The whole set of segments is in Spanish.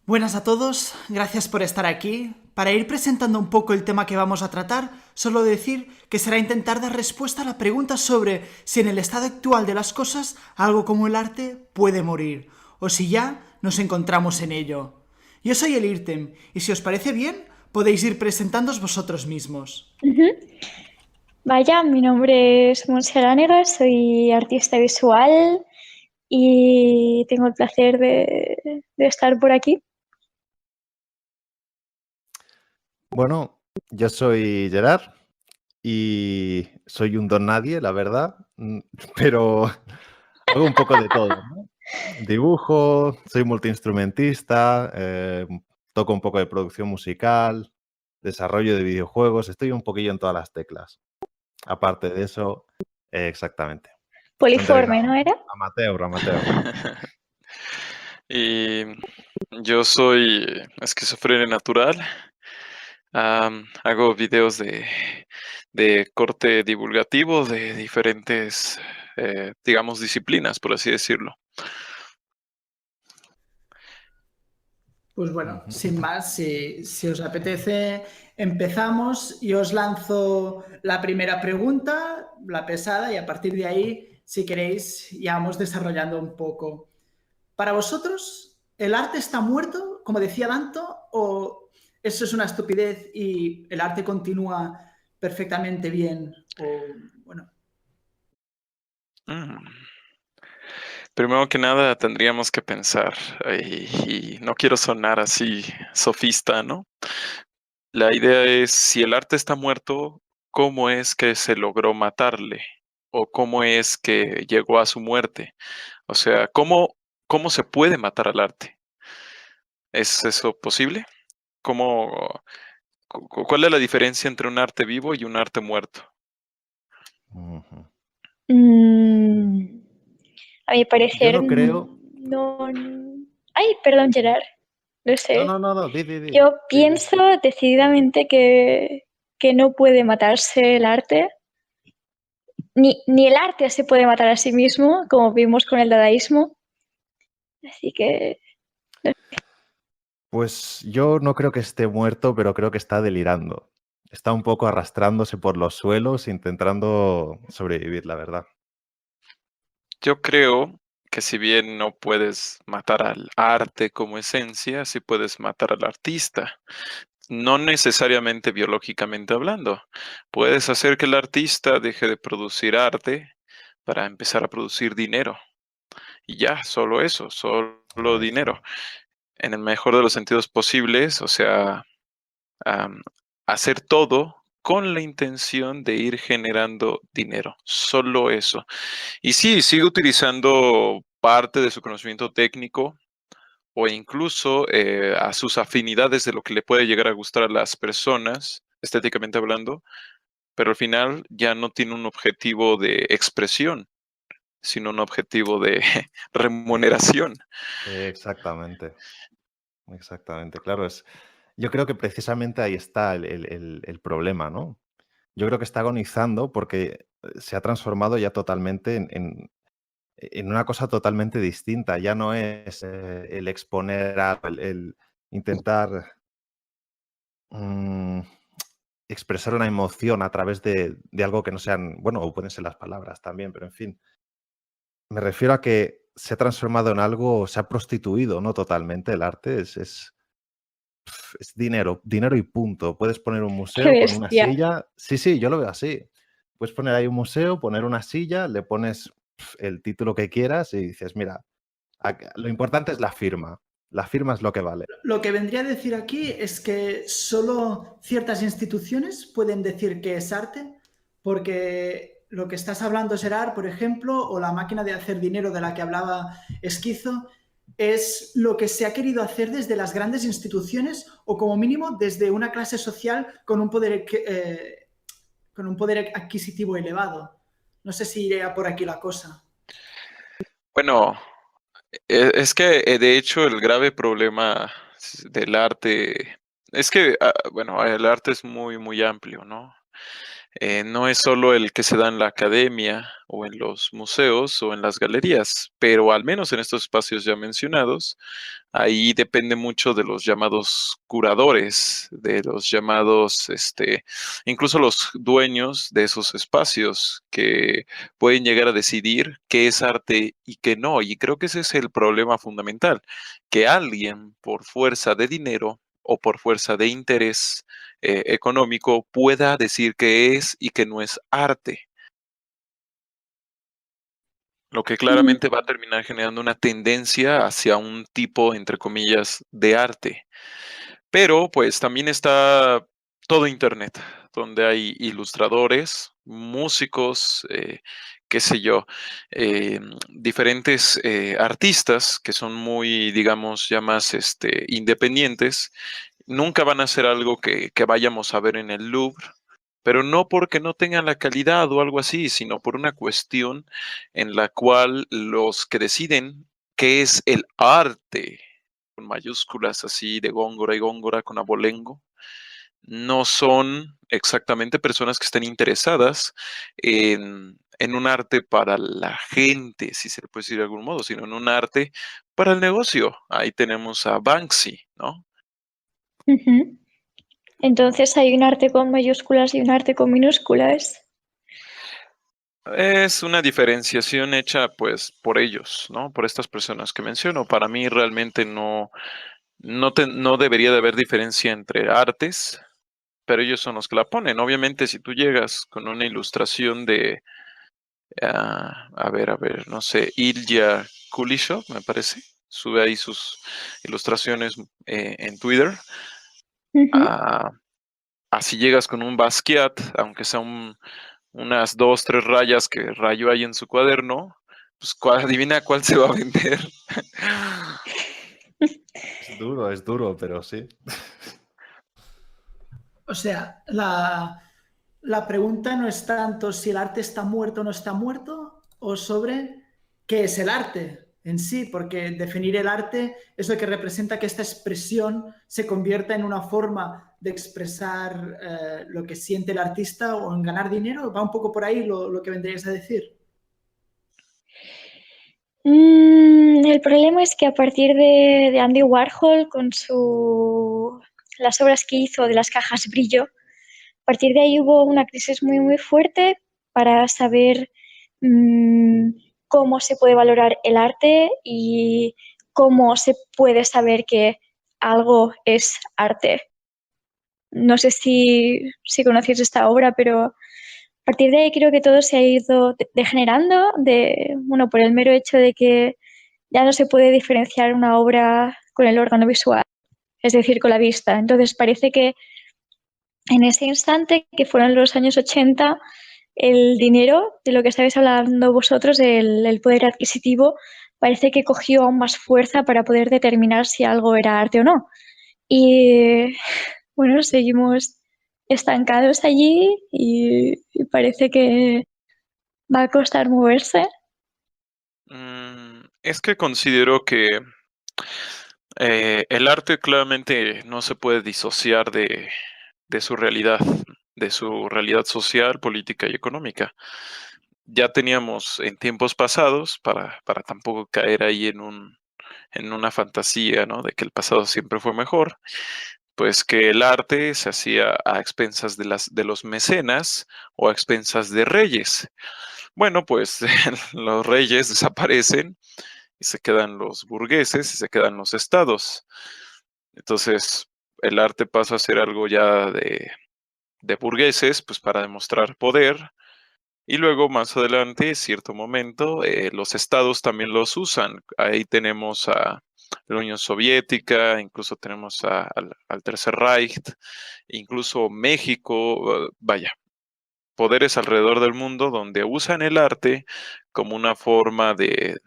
Buenas a todos, gracias por estar aquí. Para ir presentando un poco el tema que vamos a tratar, solo decir que será intentar dar respuesta a la pregunta sobre si en el estado actual de las cosas algo como el arte puede morir, o si ya nos encontramos en ello. Yo soy el IRTEM, y si os parece bien, podéis ir presentándoos vosotros mismos. Ujú. Vaya, mi nombre es Montse Lánega, soy artista visual y tengo el placer de estar por aquí. Bueno, yo soy Gerard y soy un don nadie, la verdad, pero hago un poco de todo, ¿no? Dibujo, soy multiinstrumentista, toco un poco de producción musical, desarrollo de videojuegos, estoy un poquillo en todas las teclas. Aparte de eso, exactamente. Bastante Poliforme, ¿no delgado. era? Amateur. Y yo soy esquizofrenia natural. Hago videos de corte divulgativo de diferentes, digamos, disciplinas, por así decirlo. Pues bueno, Ujú. sin más, si os apetece, empezamos y os lanzo la primera pregunta, la pesada, y a partir de ahí, si queréis, ya vamos desarrollando un poco. Para vosotros, ¿el arte está muerto, como decía Danto, o eso es una estupidez y el arte continúa perfectamente bien? O, bueno, Mm. Primero que nada, tendríamos que pensar, y no quiero sonar así sofista, ¿no? La idea es, si el arte está muerto, ¿cómo es que se logró matarle? ¿O cómo es que llegó a su muerte? O sea, ¿cómo se puede matar al arte? ¿Es eso posible? ¿Cómo, cuál es la diferencia entre un arte vivo y un arte muerto? Ujú. Mm, a mi Yo parecer, no creo. no. Ay, perdón, Gerard, no No, sé. no, no, no, di. Yo pienso decididamente que no puede matarse el arte, ni el arte se puede matar a sí mismo, como vimos con el dadaísmo. Así que Pues yo no creo que esté muerto, pero creo que está delirando. Está un poco arrastrándose por los suelos, intentando sobrevivir, la verdad. Yo creo que si bien no puedes matar al arte como esencia, sí puedes matar al artista. No necesariamente biológicamente hablando. Puedes hacer que el artista deje de producir arte para empezar a producir dinero. Y ya, solo eso, solo Eso. dinero. En el mejor de los sentidos posibles, o sea, am, hacer todo con la intención de ir generando dinero. Solo eso. Y sí, sigue utilizando parte de su conocimiento técnico o incluso a sus afinidades de lo que le puede llegar a gustar a las personas, estéticamente hablando, pero al final ya no tiene un objetivo de expresión, sino un objetivo de remuneración. Exactamente, exactamente. Claro, yo creo que precisamente ahí está el problema, ¿no? Yo creo que está agonizando porque se ha transformado ya totalmente en una cosa totalmente distinta. Ya no es el exponer algo, el intentar mm, expresar una emoción a través de algo que no sean, bueno, o pueden ser las palabras también, pero en fin. Me refiero a que se ha transformado en algo, se ha prostituido, ¿no? Totalmente el arte. Es dinero, dinero y punto. Puedes poner un qué museo con una bestia. silla. Sí, yo lo veo así. Puedes poner ahí un museo, poner una silla, le pones el título que quieras y dices, mira, lo importante es la firma. La firma es lo que vale. lo que vendría a decir aquí es que solo ciertas instituciones pueden decir que es arte, porque lo que estás hablando, Gerard, por ejemplo, o la máquina de hacer dinero de la que hablaba Esquizo, es lo que se ha querido hacer desde las grandes instituciones o como mínimo desde una clase social con un poder adquisitivo elevado. No sé si iría por aquí la cosa. Bueno, es que de hecho el grave problema del arte es que, bueno, el arte es muy, muy amplio, ¿no? No es solo el que se da en la academia o en los museos o en las galerías, pero al menos en estos espacios ya mencionados, ahí depende mucho de los llamados curadores, de los llamados, incluso los dueños de esos espacios que pueden llegar a decidir qué es arte y qué no. Y creo que ese es el problema fundamental, que alguien por fuerza de dinero o por fuerza de interés económico pueda decir qué es y qué no es arte. Lo que claramente va a terminar generando una tendencia hacia un tipo, entre comillas, de arte. Pero pues también está todo Internet, donde hay ilustradores, músicos, qué sé yo, diferentes artistas que son muy, digamos, ya más independientes. Nunca van a ser algo que vayamos a ver en el Louvre, pero no porque no tengan la calidad o algo así, sino por una cuestión en la cual los que deciden qué es el arte, con mayúsculas así de Góngora y Góngora con abolengo, no son exactamente personas que estén interesadas en un arte para la gente, si se le puede decir de algún modo, sino en un arte para el negocio. Ahí tenemos a Banksy, ¿no? Ujú. Entonces hay un arte con mayúsculas y un arte con minúsculas. Es una diferenciación hecha pues por ellos, ¿no? Por estas personas que menciono. Para mí realmente no debería de haber diferencia entre artes, pero ellos son los que la ponen. Obviamente, si tú llegas con una ilustración de, a ver, no sé, Ilya Kulishov, me parece, sube ahí sus ilustraciones en Twitter. Ujú. Así llegas con un Basquiat, aunque sea unas 2, 3 rayas que rayó ahí en su cuaderno, pues adivina cuál se va a vender. Es duro, pero sí. O sea, la pregunta no es tanto si el arte está muerto o no está muerto, o sobre qué es el arte en sí, porque definir el arte es lo que representa que esta expresión se convierta en una forma de expresar lo que siente el artista o en ganar dinero. Va un poco por ahí lo que vendrías a decir. El problema es que a partir de Andy Warhol, con las obras que hizo de las cajas brillo, a partir de ahí hubo una crisis muy, muy fuerte para saber cómo se puede valorar el arte y cómo se puede saber que algo es arte. No sé si conocéis esta obra, pero a partir de ahí creo que todo se ha ido degenerando, bueno, por el mero hecho de que ya no se puede diferenciar una obra con el órgano visual, es decir, con la vista. Entonces parece que en ese instante, que fueron los años 80, el dinero, de lo que estáis hablando vosotros, el poder adquisitivo, parece que cogió aún más fuerza para poder determinar si algo era arte o no. Y bueno, seguimos estancados allí y parece que va a costar moverse. Es que considero que el arte claramente no se puede disociar de su realidad social, política y económica. Ya teníamos en tiempos pasados, para tampoco caer ahí en una fantasía, ¿no? De que el pasado siempre fue mejor, pues que el arte se hacía a expensas de los mecenas o a expensas de reyes. Bueno, pues los reyes desaparecen y se quedan los burgueses y se quedan los estados. Entonces, el arte pasa a ser algo ya de burgueses, pues para demostrar poder. Y luego, más adelante, cierto momento, los estados también los usan. Ahí tenemos a la Unión Soviética, incluso tenemos al Tercer Reich, incluso México, vaya, poderes alrededor del mundo donde usan el arte como una forma de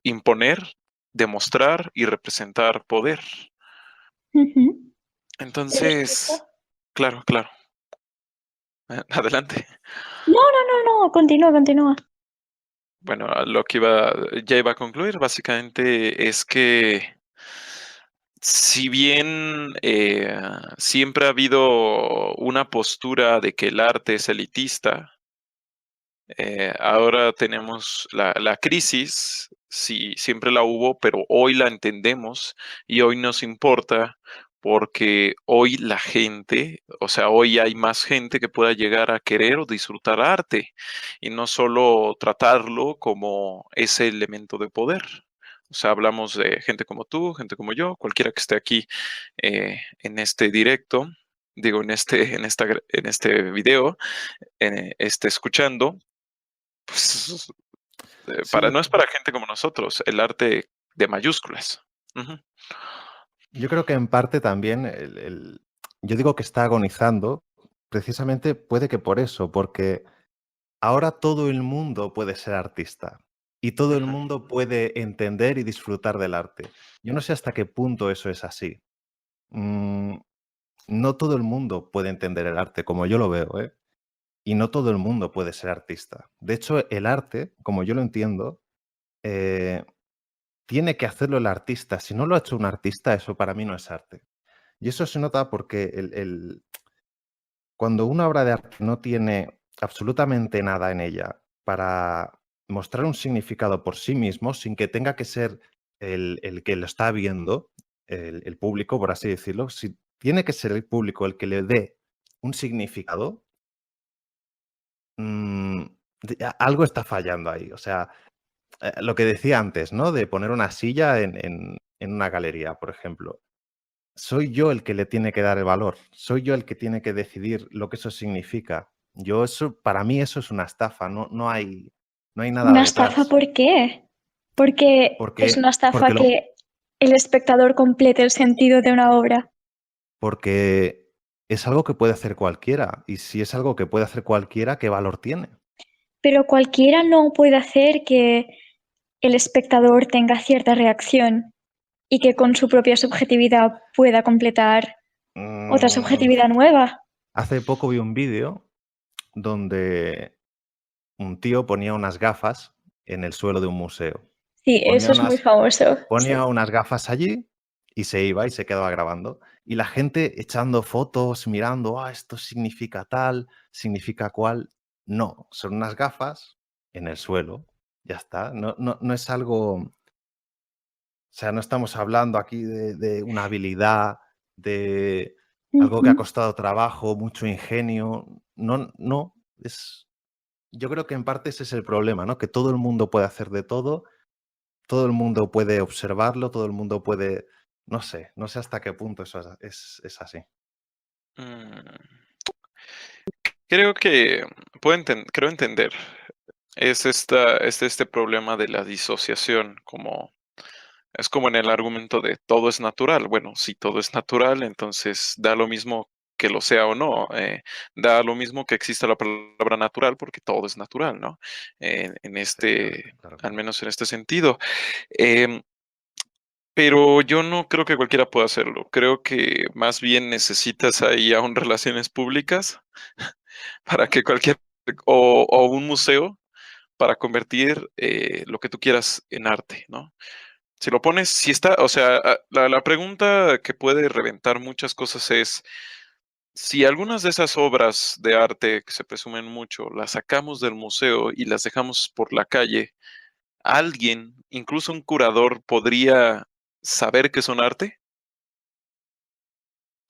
imponer, demostrar y representar poder. Ujú. Entonces, claro, claro. Adelante. No, continúa. Bueno, ya iba a concluir, básicamente es que si bien siempre ha habido una postura de que el arte es elitista, ahora tenemos la crisis, sí, siempre la hubo, pero hoy la entendemos y hoy nos importa porque hoy la gente, o sea, hoy hay más gente que pueda llegar a querer o disfrutar arte y no solo tratarlo como ese elemento de poder. O sea, hablamos de gente como tú, gente como yo, cualquiera que esté aquí en este directo, digo, en este video, esté escuchando, pues Sí, no es para gente como nosotros, el arte de mayúsculas. Ujú. yo creo que en parte también yo digo que está agonizando, precisamente puede que por eso, porque ahora todo el mundo puede ser artista y todo el Ujú. mundo puede entender y disfrutar del arte. Yo no sé hasta qué punto eso es así. Mm, no todo el mundo puede entender el arte como yo lo veo, ¿eh? Y no todo el mundo puede ser artista. De hecho, el arte, como yo lo entiendo, eh, tiene que hacerlo el artista. Si no lo ha hecho un artista, eso para mí no es arte. Y eso se nota porque cuando una obra de arte no tiene absolutamente nada en ella para mostrar un significado por sí mismo, sin que tenga que ser el que lo está viendo, el público, por así decirlo, si tiene que ser el público el que le dé un significado, mm, algo está fallando ahí. O sea, lo que decía antes, ¿no? De poner una silla en una galería, por ejemplo. Soy yo el que le tiene que dar el valor, soy yo el que tiene que decidir lo que eso significa. Yo eso, para mí eso es una estafa, no hay nada ¿Una estafa detrás, por qué? Porque es una estafa porque que el espectador complete el sentido de una obra. porque es algo que puede hacer cualquiera, y si es algo que puede hacer cualquiera, ¿qué valor tiene? Pero cualquiera no puede hacer que el espectador tenga cierta reacción y que con su propia subjetividad pueda completar otra Mm, subjetividad nueva. hace poco vi un vídeo donde un tío ponía unas gafas en el suelo de un museo. Sí, Ponía eso es muy unas famoso. Sí. Ponía unas gafas allí y se iba y se quedaba grabando. Y la gente echando fotos, mirando, esto significa tal, significa cual. No, son unas gafas en el suelo. Ya está. No es algo. O sea, no estamos hablando aquí de una habilidad, de algo que ha Ujú. costado trabajo, mucho ingenio. No, no. Yo creo que en parte ese es el problema, ¿no? Que todo el mundo puede hacer de todo el mundo puede observarlo, todo el mundo puede, no sé hasta qué punto eso es así. Mm, Creo que creo entender. Es este problema de la disociación, es como en el argumento de todo es natural. Bueno, si todo es natural, entonces da lo mismo que lo sea o no. Da lo mismo que exista la palabra natural porque todo es natural, ¿no? Sí, claro, claro, Al claro. menos en este sentido. Em, pero yo no creo que cualquiera pueda hacerlo. Creo que más bien necesitas ahí aún relaciones públicas para que o un museo para convertir lo que tú quieras en arte, ¿no? Si lo pones, si está, o sea, la pregunta que puede reventar muchas cosas es, si algunas de esas obras de arte que se presumen mucho, las sacamos del museo y las dejamos por la calle, alguien, incluso un curador, podría saber que son arte.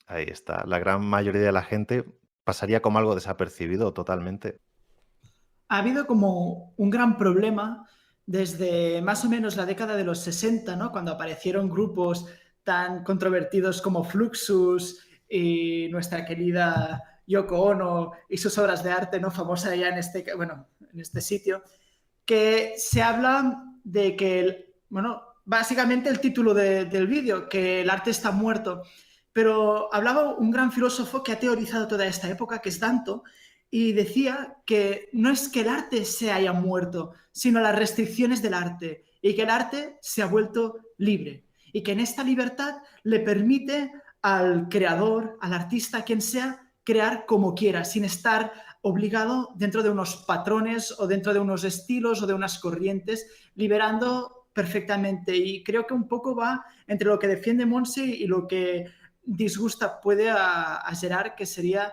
Ahí está. La gran mayoría de la gente pasaría como algo desapercibido totalmente. Ha habido como un gran problema desde más o menos la década de los 60, ¿no? Cuando aparecieron grupos tan controvertidos como Fluxus y nuestra querida Yoko Ono y sus obras de arte, ¿no? Famosa ya en este sitio, que se habla de que, bueno, básicamente el título del vídeo, que el arte está muerto, pero hablaba un gran filósofo que ha teorizado toda esta época, que es Danto, y decía que no es que el arte se haya muerto, sino las restricciones del arte, y que el arte se ha vuelto libre, y que en esta libertad le permite al creador, al artista, a quien sea, crear como quiera, sin estar obligado dentro de unos patrones o dentro de unos estilos o de unas corrientes, liberando perfectamente y creo que un poco va entre lo que defiende Monse y lo que disgusta puede a Gerard, que sería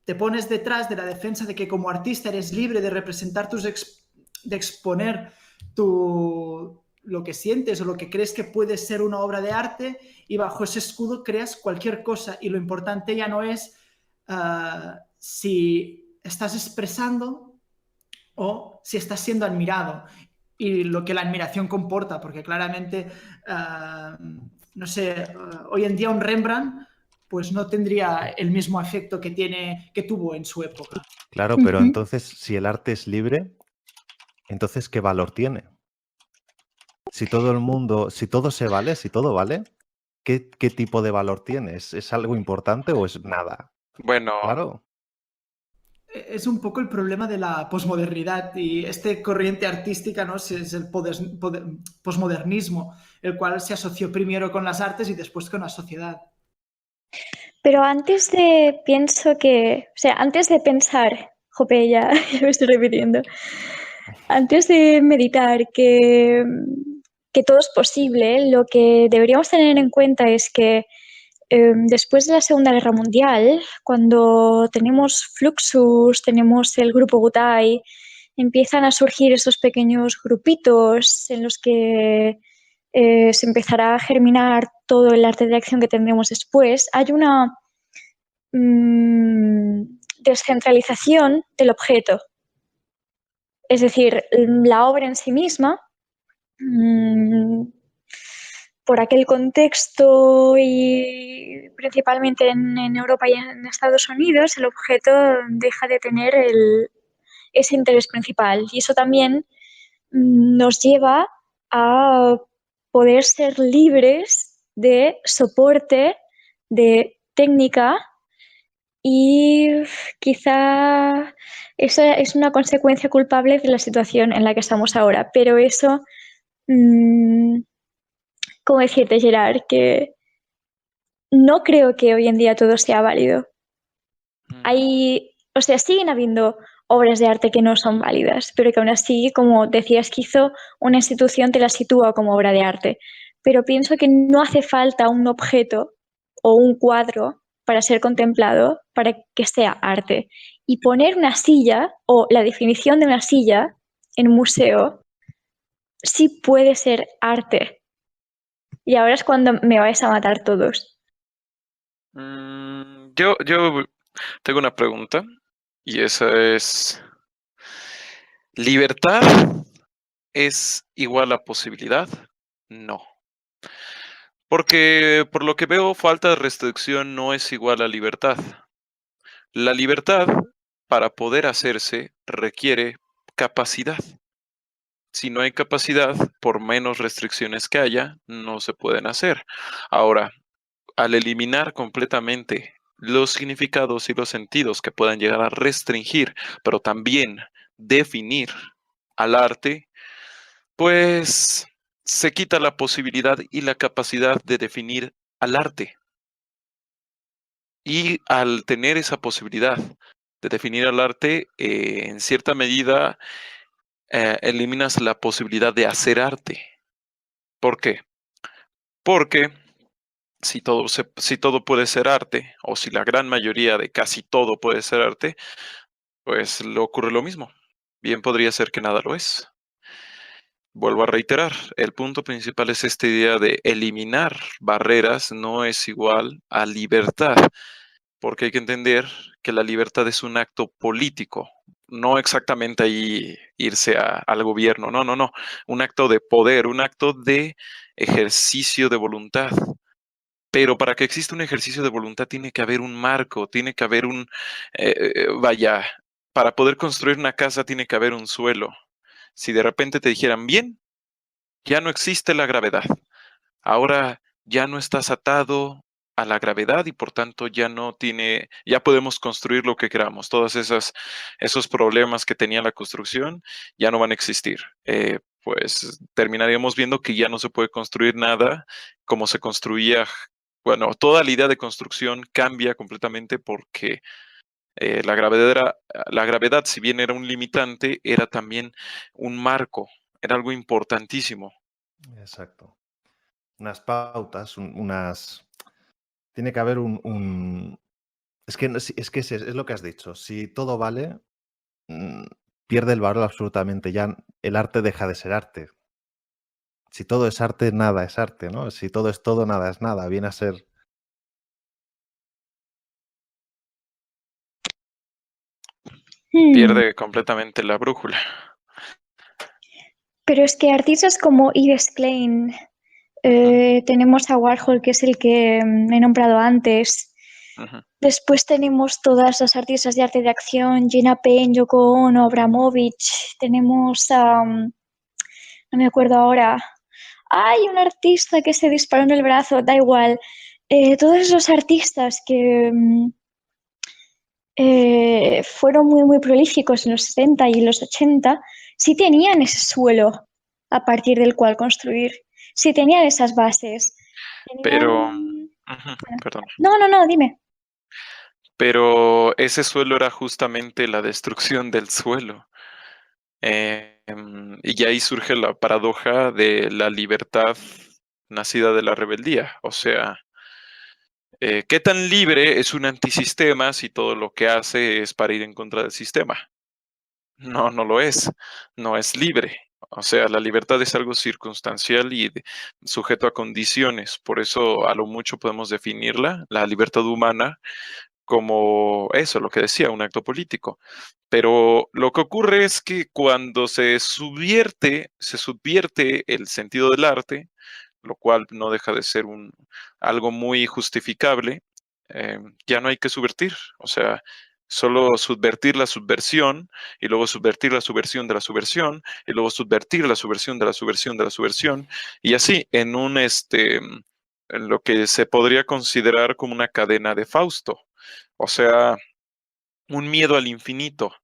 te pones detrás de la defensa de que como artista eres libre de representar de exponer lo que sientes o lo que crees que puede ser una obra de arte y bajo ese escudo creas cualquier cosa y lo importante ya no es si estás expresando o si estás siendo admirado y lo que la admiración comporta, porque claramente, no sé, hoy en día un Rembrandt pues no tendría el mismo efecto que tuvo en su época. Claro, pero entonces, si el arte es libre, entonces, ¿qué valor tiene? Si todo se vale, si todo vale, ¿qué tipo de valor tiene? ¿Es algo importante o es nada? Bueno, Claro. Es un poco el problema de la posmodernidad y este corriente artística, ¿no? Es el posmodernismo, el cual se asoció primero con las artes y después con la sociedad. Pero antes de pensar, jope, ya me estoy repitiendo, antes de meditar que todo es posible, lo que deberíamos tener en cuenta es que después de la Segunda Guerra Mundial, cuando tenemos Fluxus, tenemos el grupo Gutai, empiezan a surgir esos pequeños grupitos en los que se empezará a germinar todo el arte de acción que tendremos después. Hay una descentralización del objeto. Es decir, la obra en sí misma, por aquel contexto y principalmente en Europa y en Estados Unidos, el objeto deja de tener ese interés principal. Y eso también nos lleva a poder ser libres de soporte, de técnica, y quizá esa es una consecuencia culpable de la situación en la que estamos ahora. Pero eso, ¿cómo decirte, Gerard? Que no creo que hoy en día todo sea válido. Siguen habiendo obras de arte que no son válidas, pero que aún así, como decías, Kizo, una institución te la sitúa como obra de arte. Pero pienso que no hace falta un objeto o un cuadro para ser contemplado, para que sea arte. Y poner una silla o la definición de una silla en un museo sí puede ser arte. Y ahora es cuando me vais a matar todos. Yo tengo una pregunta y esa es, ¿libertad es igual a posibilidad? No. Porque por lo que veo, falta de restricción no es igual a libertad. La libertad, para poder hacerse, requiere capacidad. Si no hay capacidad, por menos restricciones que haya, no se pueden hacer. Ahora, al eliminar completamente los significados y los sentidos que puedan llegar a restringir, pero también definir al arte, pues se quita la posibilidad y la capacidad de definir al arte. Y al tener esa posibilidad de definir al arte, en cierta medida eliminas la posibilidad de hacer arte. ¿Por qué? Porque si todo puede ser arte, o si la gran mayoría de casi todo puede ser arte, pues le ocurre lo mismo. Bien podría ser que nada lo es. Vuelvo a reiterar, el punto principal es esta idea de eliminar barreras no es igual a libertad, porque hay que entender que la libertad es un acto político, no exactamente ahí irse al gobierno, no, un acto de poder, un acto de ejercicio de voluntad. Pero para que exista un ejercicio de voluntad tiene que haber un marco, tiene que haber para poder construir una casa tiene que haber un suelo. Si de repente te dijeran, bien, ya no existe la gravedad, ahora ya no estás atado a la gravedad y por tanto ya podemos construir lo que queramos. Esos problemas que tenía la construcción ya no van a existir. Pues terminaríamos viendo que ya no se puede construir nada como se construía. Bueno, toda la idea de construcción cambia completamente porque la gravedad, si bien era un limitante, era también un marco era algo importantísimo. Exacto. Unas pautas, Tiene que haber Es que, es que es lo que has dicho. Si todo vale, pierde el valor absolutamente. Ya el arte deja de ser arte. Si todo es arte, nada es arte, ¿no? Si todo es todo, nada es nada. Viene a ser... Pierde completamente la brújula. Pero es que artistas como Yves Klein, tenemos a Warhol, que es el que he nombrado antes. Después tenemos todas las artistas de arte de acción, Gina Payne, Yoko Ono, Abramovich. Tenemos a... no me acuerdo ahora. Hay un artista que se disparó en el brazo, da igual. Todos esos artistas que fueron muy, muy prolíficos en los 70 y los 80, sí tenían ese suelo a partir del cual construir, sí tenían esas bases. Pero, perdón. No, dime. Pero ese suelo era justamente la destrucción del suelo. Y ahí surge la paradoja de la libertad nacida de la rebeldía. O sea, ¿qué tan libre es un antisistema si todo lo que hace es para ir en contra del sistema? No, no lo es. No es libre. O sea, la libertad es algo circunstancial y sujeto a condiciones. Por eso, a lo mucho podemos definirla, la libertad humana, como eso, lo que decía, un acto político. Pero lo que ocurre es que cuando se subvierte el sentido del arte, lo cual no deja de ser algo muy justificable, ya no hay que subvertir. O sea, solo subvertir la subversión y luego subvertir la subversión de la subversión y luego subvertir la subversión de la subversión de la subversión y así en lo que se podría considerar como una cadena de Fausto. O sea, un miedo al infinito.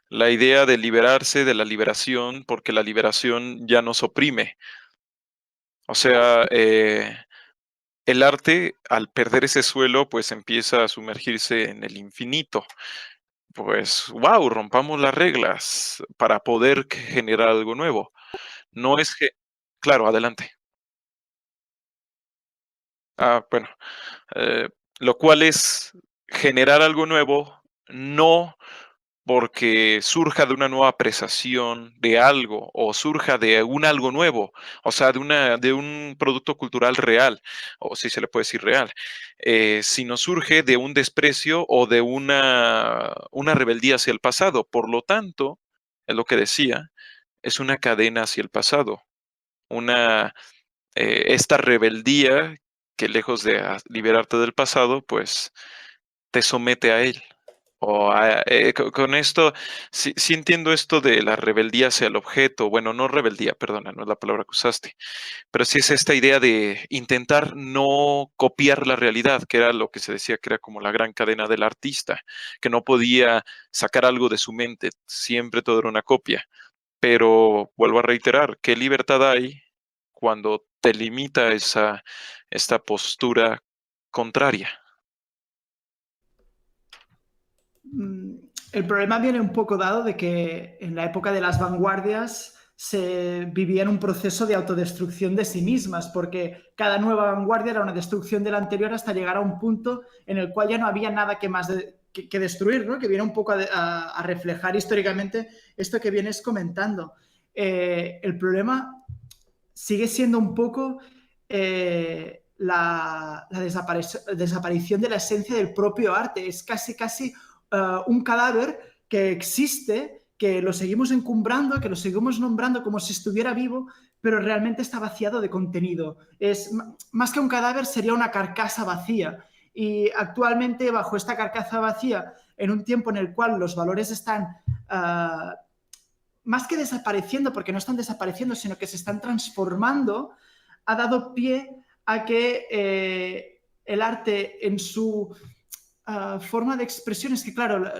La idea de liberarse de la liberación porque la liberación ya nos oprime. O sea, el arte, al perder ese suelo, pues empieza a sumergirse en el infinito. Pues, wow, rompamos las reglas para poder generar algo nuevo. No es que, claro, adelante. Bueno, eh, lo cual es generar algo nuevo, no porque surja de una nueva apreciación de algo o surja de un algo nuevo, o sea, de un producto cultural real, o si se le puede decir real, sino surge de un desprecio o de una rebeldía hacia el pasado. Por lo tanto, es lo que decía, es una cadena hacia el pasado, esta rebeldía que lejos de liberarte del pasado, pues te somete a él. Con esto, sí entiendo esto de la rebeldía hacia el objeto. Bueno, no rebeldía, perdona, no es la palabra que usaste. Pero sí es esta idea de intentar no copiar la realidad, que era lo que se decía que era como la gran cadena del artista, que no podía sacar algo de su mente, siempre todo era una copia. Pero vuelvo a reiterar, ¿qué libertad hay cuando te limita esta postura contraria? El problema viene un poco dado de que en la época de las vanguardias se vivía en un proceso de autodestrucción de sí mismas, porque cada nueva vanguardia era una destrucción de la anterior hasta llegar a un punto en el cual ya no había nada que destruir, ¿no? Que viene un poco a reflejar históricamente esto que vienes comentando. El problema sigue siendo un poco la desaparición de la esencia del propio arte. Es casi un cadáver que existe, que lo seguimos encumbrando, que lo seguimos nombrando como si estuviera vivo, pero realmente está vaciado de contenido. Más que un cadáver, sería una carcasa vacía. Y actualmente, bajo esta carcasa vacía, en un tiempo en el cual los valores están más que desapareciendo, porque no están desapareciendo, sino que se están transformando, ha dado pie a que el arte en su forma de expresión es que, claro,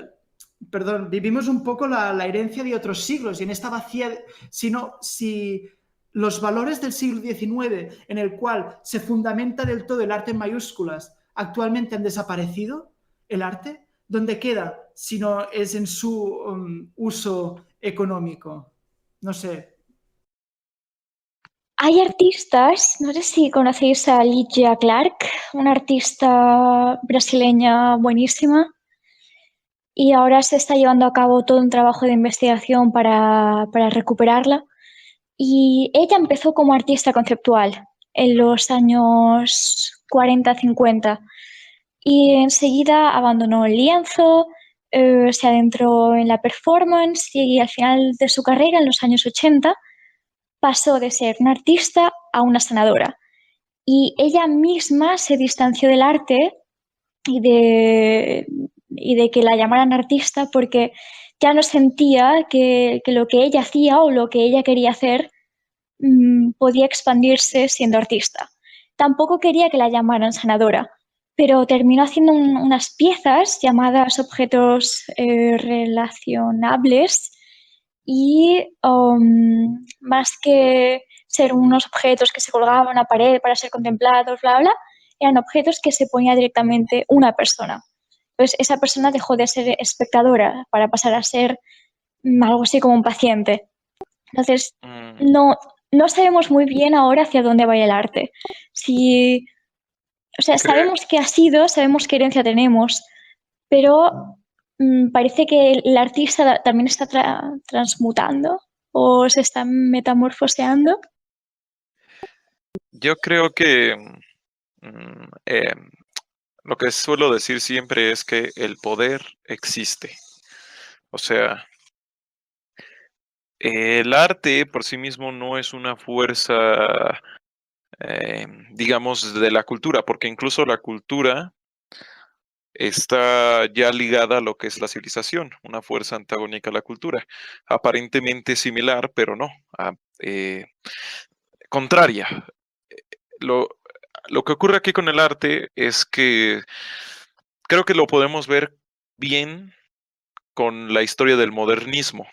perdón, vivimos un poco la herencia de otros siglos y en esta vacía, si los valores del siglo XIX en el cual se fundamenta del todo el arte en mayúsculas actualmente han desaparecido, el arte, ¿dónde queda? Si no es en su uso económico. No sé. Hay artistas, no sé si conocéis a Lygia Clark, una artista brasileña buenísima, y ahora se está llevando a cabo todo un trabajo de investigación para recuperarla. Y ella empezó como artista conceptual en los años 40-50 y enseguida abandonó el lienzo, se adentró en la performance y al final de su carrera, en los años 80, pasó de ser una artista a una sanadora. Y ella misma se distanció del arte y de que la llamaran artista porque ya no sentía que lo que ella hacía o lo que ella quería hacer podía expandirse siendo artista. Tampoco quería que la llamaran sanadora, pero terminó haciendo unas piezas llamadas objetos relacionables y más que ser unos objetos que se colgaban a la pared para ser contemplados, bla, bla, eran objetos que se ponía directamente una persona. Entonces, esa persona dejó de ser espectadora para pasar a ser algo así como un paciente. Entonces, Mm, no sabemos muy bien ahora hacia dónde va el arte. Si, o sea, cre- sabemos qué ha sido, sabemos qué herencia tenemos, pero parece que el artista también está transmutando o se está metamorfoseando. yo creo que lo que suelo decir siempre es que el poder existe. O sea, el arte por sí mismo no es una fuerza, digamos, de la cultura, porque incluso la cultura está ya ligada a lo que es la civilización, una fuerza antagónica a la cultura, aparentemente similar, pero no, eh, contraria. Lo, lo que ocurre aquí con el arte es que creo que lo podemos ver bien con la historia del modernismo.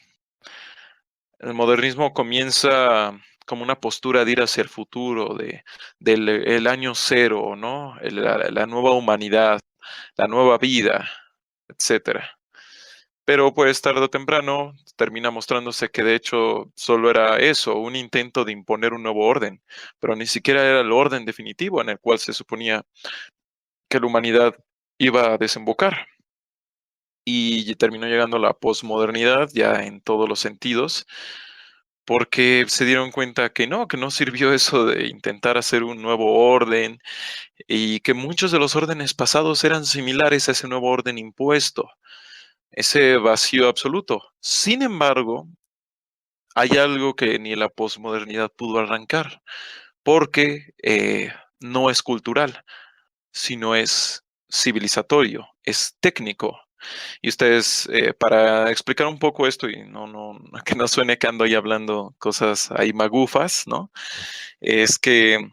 El modernismo comienza como una postura de ir hacia el futuro, del el año cero, ¿no? La nueva humanidad, la nueva vida, etcétera. Pero pues tarde o temprano termina mostrándose que de hecho solo era eso, un intento de imponer un nuevo orden, pero ni siquiera era el orden definitivo en el cual se suponía que la humanidad iba a desembocar. Y terminó llegando la posmodernidad ya en todos los sentidos, porque se dieron cuenta que no sirvió eso de intentar hacer un nuevo orden y que muchos de los órdenes pasados eran similares a ese nuevo orden impuesto, ese vacío absoluto. Sin embargo, hay algo que ni la posmodernidad pudo arrancar, porque no es cultural, sino es civilizatorio, es técnico. Y ustedes, para explicar un poco esto y que no suene que ando ahí hablando cosas ahí magufas, ¿no? Es que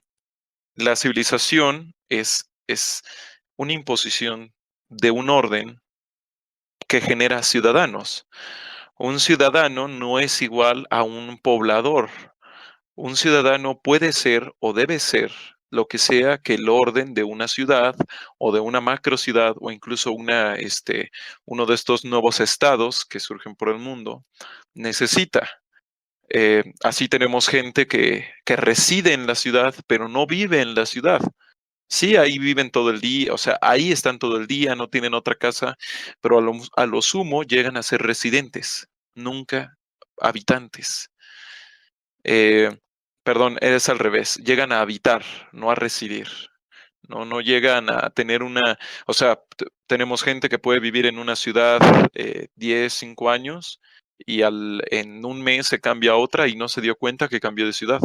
la civilización es una imposición de un orden que genera ciudadanos. Un ciudadano no es igual a un poblador. Un ciudadano puede ser o debe ser lo que sea que el orden de una ciudad o de una macro ciudad o incluso uno de estos nuevos estados que surgen por el mundo necesita. Así tenemos gente que reside en la ciudad, pero no vive en la ciudad. Sí, ahí viven todo el día, o sea, ahí están todo el día, no tienen otra casa, pero a lo sumo llegan a ser residentes, nunca habitantes. Eh, Perdón, es al revés. Llegan a habitar, no a residir. No llegan a tener o sea, tenemos gente que puede vivir en una ciudad 10, 5 años y en un mes se cambia a otra y no se dio cuenta que cambió de ciudad.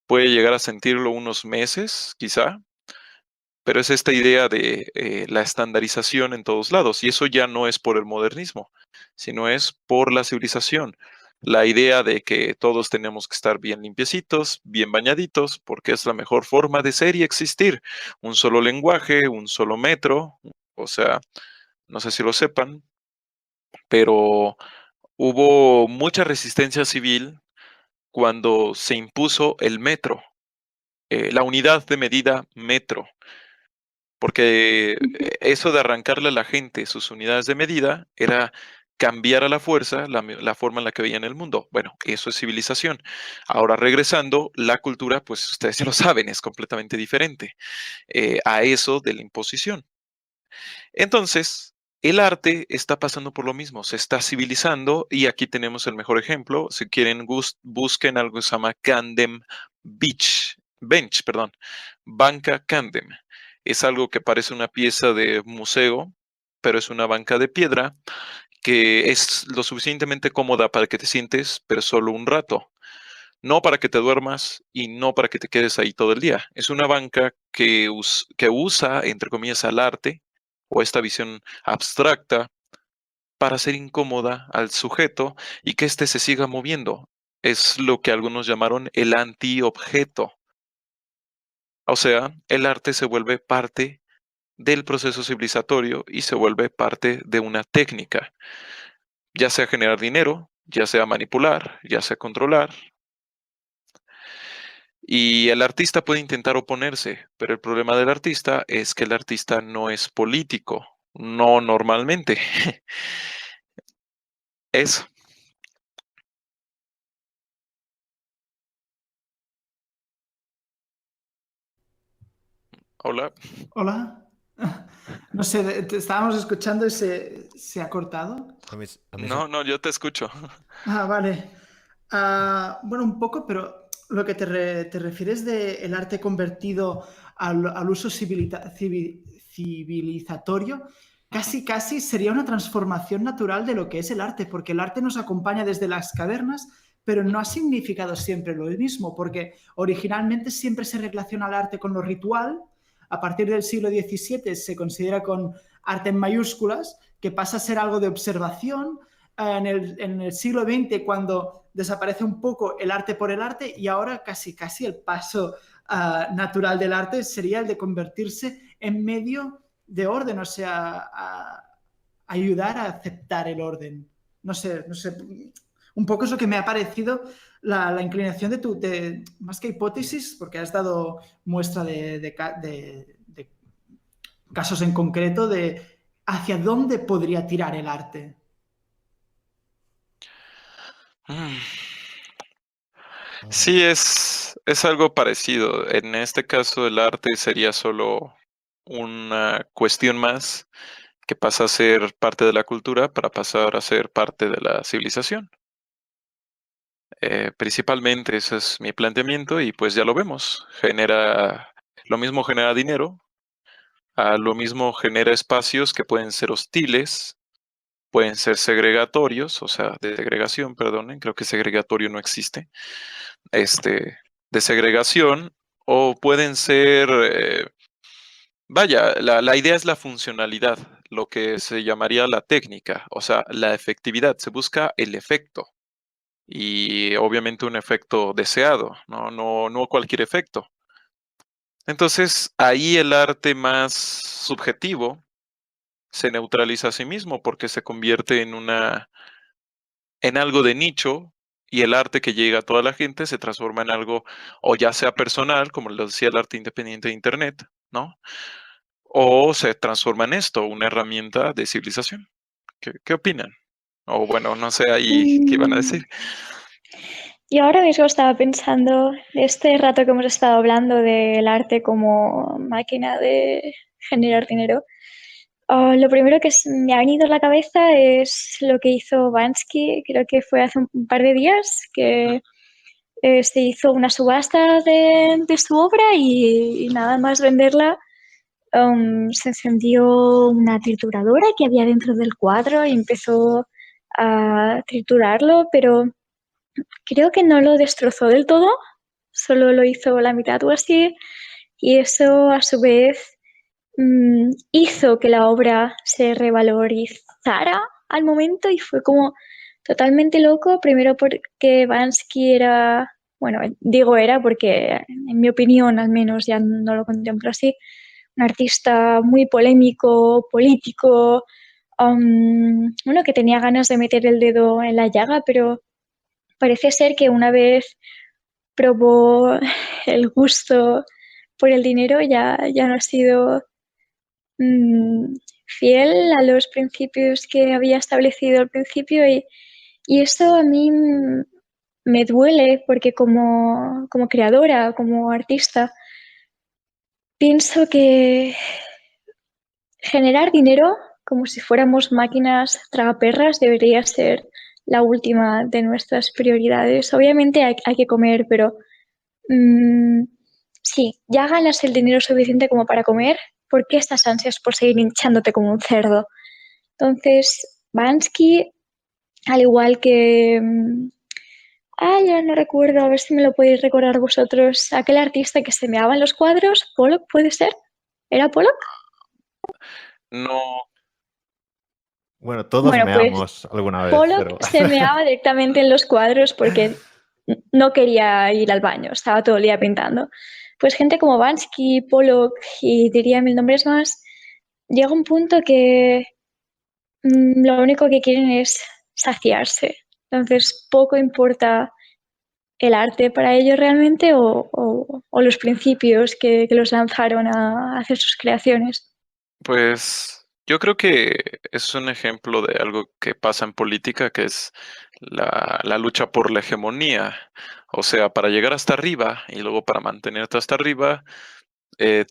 Puede llegar a sentirlo unos meses, quizá, pero es esta idea de la estandarización en todos lados, y eso ya no es por el modernismo, sino es por la civilización. La idea de que todos tenemos que estar bien limpiecitos, bien bañaditos, porque es la mejor forma de ser y existir. Un solo lenguaje, un solo metro, o sea, no sé si lo sepan, pero hubo mucha resistencia civil cuando se impuso el metro, la unidad de medida metro. Porque eso de arrancarle a la gente sus unidades de medida era cambiar a la fuerza la forma en la que veían el mundo. Bueno, eso es civilización. Ahora regresando, la cultura, pues ustedes ya lo saben, es completamente diferente a eso de la imposición. Entonces, el arte está pasando por lo mismo, se está civilizando y aquí tenemos el mejor ejemplo. Si quieren, busquen algo que se llama Camden Bench, perdón, banca Camden. Es algo que parece una pieza de museo, pero es una banca de piedra que es lo suficientemente cómoda para que te sientes, pero solo un rato. No para que te duermas y no para que te quedes ahí todo el día. Es una banca que usa, entre comillas, al arte o esta visión abstracta para hacer incómoda al sujeto y que éste se siga moviendo. Es lo que algunos llamaron el antiobjeto. O sea, el arte se vuelve parte del proceso civilizatorio y se vuelve parte de una técnica, ya sea generar dinero, ya sea manipular, ya sea controlar. Y el artista puede intentar oponerse, pero el problema del artista es que el artista no es político, no normalmente. Eso. Hola. Hola. No sé, te estábamos escuchando y se ha cortado. A mí No, no, yo te escucho. Ah, vale. Bueno, un poco, pero lo que te refieres de el arte convertido al uso civilizatorio, Ujú. casi sería una transformación natural de lo que es el arte, porque el arte nos acompaña desde las cavernas, pero no ha significado siempre lo mismo, porque originalmente siempre se relaciona el arte con lo ritual. A partir del siglo XVII se considera con arte en mayúsculas, que pasa a ser algo de observación. En el siglo XX, cuando desaparece un poco el arte por el arte, y ahora casi el paso natural del arte sería el de convertirse en medio de orden, o sea, ayudar a aceptar el orden. No sé, un poco es lo que me ha parecido la inclinación más que hipótesis, porque has dado muestra de casos en concreto de hacia dónde podría tirar el arte. Mm. Sí, es algo parecido. En este caso, el arte sería solo una cuestión más que pasa a ser parte de la cultura para pasar a ser parte de la civilización. Principalmente ese es mi planteamiento y pues ya lo vemos. Lo mismo genera dinero, lo mismo genera espacios que pueden ser hostiles, pueden ser segregatorios, o sea, de segregación, perdonen, creo que segregatorio no existe, de segregación, o pueden ser, vaya, la idea es la funcionalidad, lo que se llamaría la técnica, o sea, la efectividad, se busca el efecto. Y obviamente un efecto deseado, no cualquier efecto. Entonces, ahí el arte más subjetivo se neutraliza a sí mismo porque se convierte en algo de nicho y el arte que llega a toda la gente se transforma en algo o ya sea personal, como lo decía el arte independiente de Internet, ¿no? O se transforma en esto, una herramienta de civilización. ¿Qué opinan? O bueno, no sé ahí qué iban a Mm, decir. Y ahora mismo estaba pensando, este rato que hemos estado hablando del arte como máquina de generar dinero, lo primero que me ha venido a la cabeza es lo que hizo Bansky, creo que fue hace un par de días, Ujú. que se hizo una subasta de su obra y nada más venderla, se encendió una trituradora que había dentro del cuadro y empezó a triturarlo, pero creo que no lo destrozó del todo, solo lo hizo la mitad o así, y eso a su vez hizo que la obra se revalorizara al momento y fue como totalmente loco, primero porque Bansky era, bueno, digo era porque en mi opinión al menos ya no lo contemplo así, un artista muy polémico, político, bueno, que tenía ganas de meter el dedo en la llaga, pero parece ser que una vez probó el gusto por el dinero ya no ha sido mm, fiel a los principios que había establecido al principio y esto a mí me duele porque como creadora, como artista, pienso que generar dinero como si fuéramos máquinas tragaperras debería ser la última de nuestras prioridades. Obviamente hay que comer, pero sí, ya ganas el dinero suficiente como para comer, ¿por qué estas ansias por seguir hinchándote como un cerdo? Entonces, Bansky, al igual que... ya no recuerdo, a ver si me lo podéis recordar vosotros. Aquel artista que se meaba en los cuadros, Pollock, ¿puede ser? ¿Era Pollock? No, Bueno, todos Bueno, pues meamos alguna vez, Pollock pero se meaba directamente en los cuadros porque no quería ir al baño, estaba todo el día pintando. Pues gente como Bansky, Pollock y diría mil nombres más, llega un punto que lo único que quieren es saciarse. Entonces, poco importa el arte para ellos realmente o los principios que los lanzaron a hacer sus creaciones. pues yo creo que es un ejemplo de algo que pasa en política, que es la lucha por la hegemonía. O sea, para llegar hasta arriba y luego para mantenerte hasta arriba,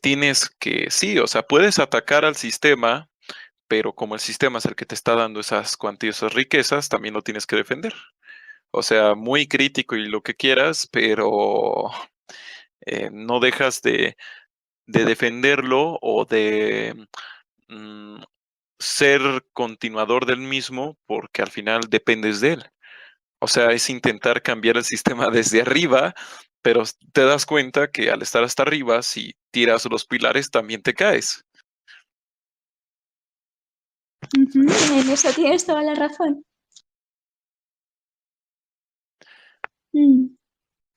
tienes que, sí, o sea, puedes atacar al sistema, pero como el sistema es el que te está dando esas cuantiosas riquezas, también lo tienes que defender. O sea, muy crítico y lo que quieras, pero no dejas de defenderlo o de ser continuador del mismo porque al final dependes de él. O sea, es intentar cambiar el sistema desde arriba, pero te das cuenta que al estar hasta arriba, si tiras los pilares, también te caes. En eso tienes toda la razón.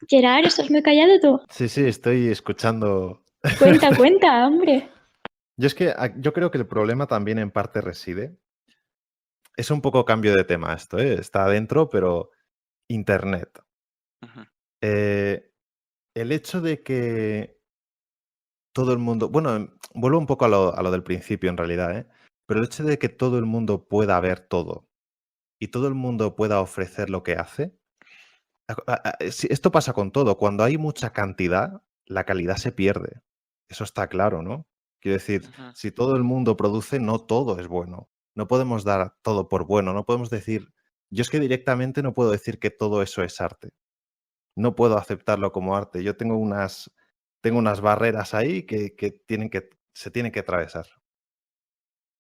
Gerard, ¿estás muy callado tú? sí, estoy escuchando. Cuenta, hombre. Yo es que yo creo que el problema también en parte reside. Es un poco cambio de tema esto, ¿eh? Está adentro, pero Internet. Ujú. El hecho de que todo el mundo. Bueno, vuelvo un poco a lo del principio en realidad, ¿eh? Pero el hecho de que todo el mundo pueda ver todo y todo el mundo pueda ofrecer lo que hace. Sí, esto pasa con todo. Cuando hay mucha cantidad, la calidad se pierde. Eso está claro, ¿no? Quiero decir, Ujú. si todo el mundo produce, no todo es bueno. No podemos dar todo por bueno. No podemos decir. Yo es que directamente no puedo decir que todo eso es arte. No puedo aceptarlo como arte. Yo tengo unas barreras ahí que se tienen que atravesar.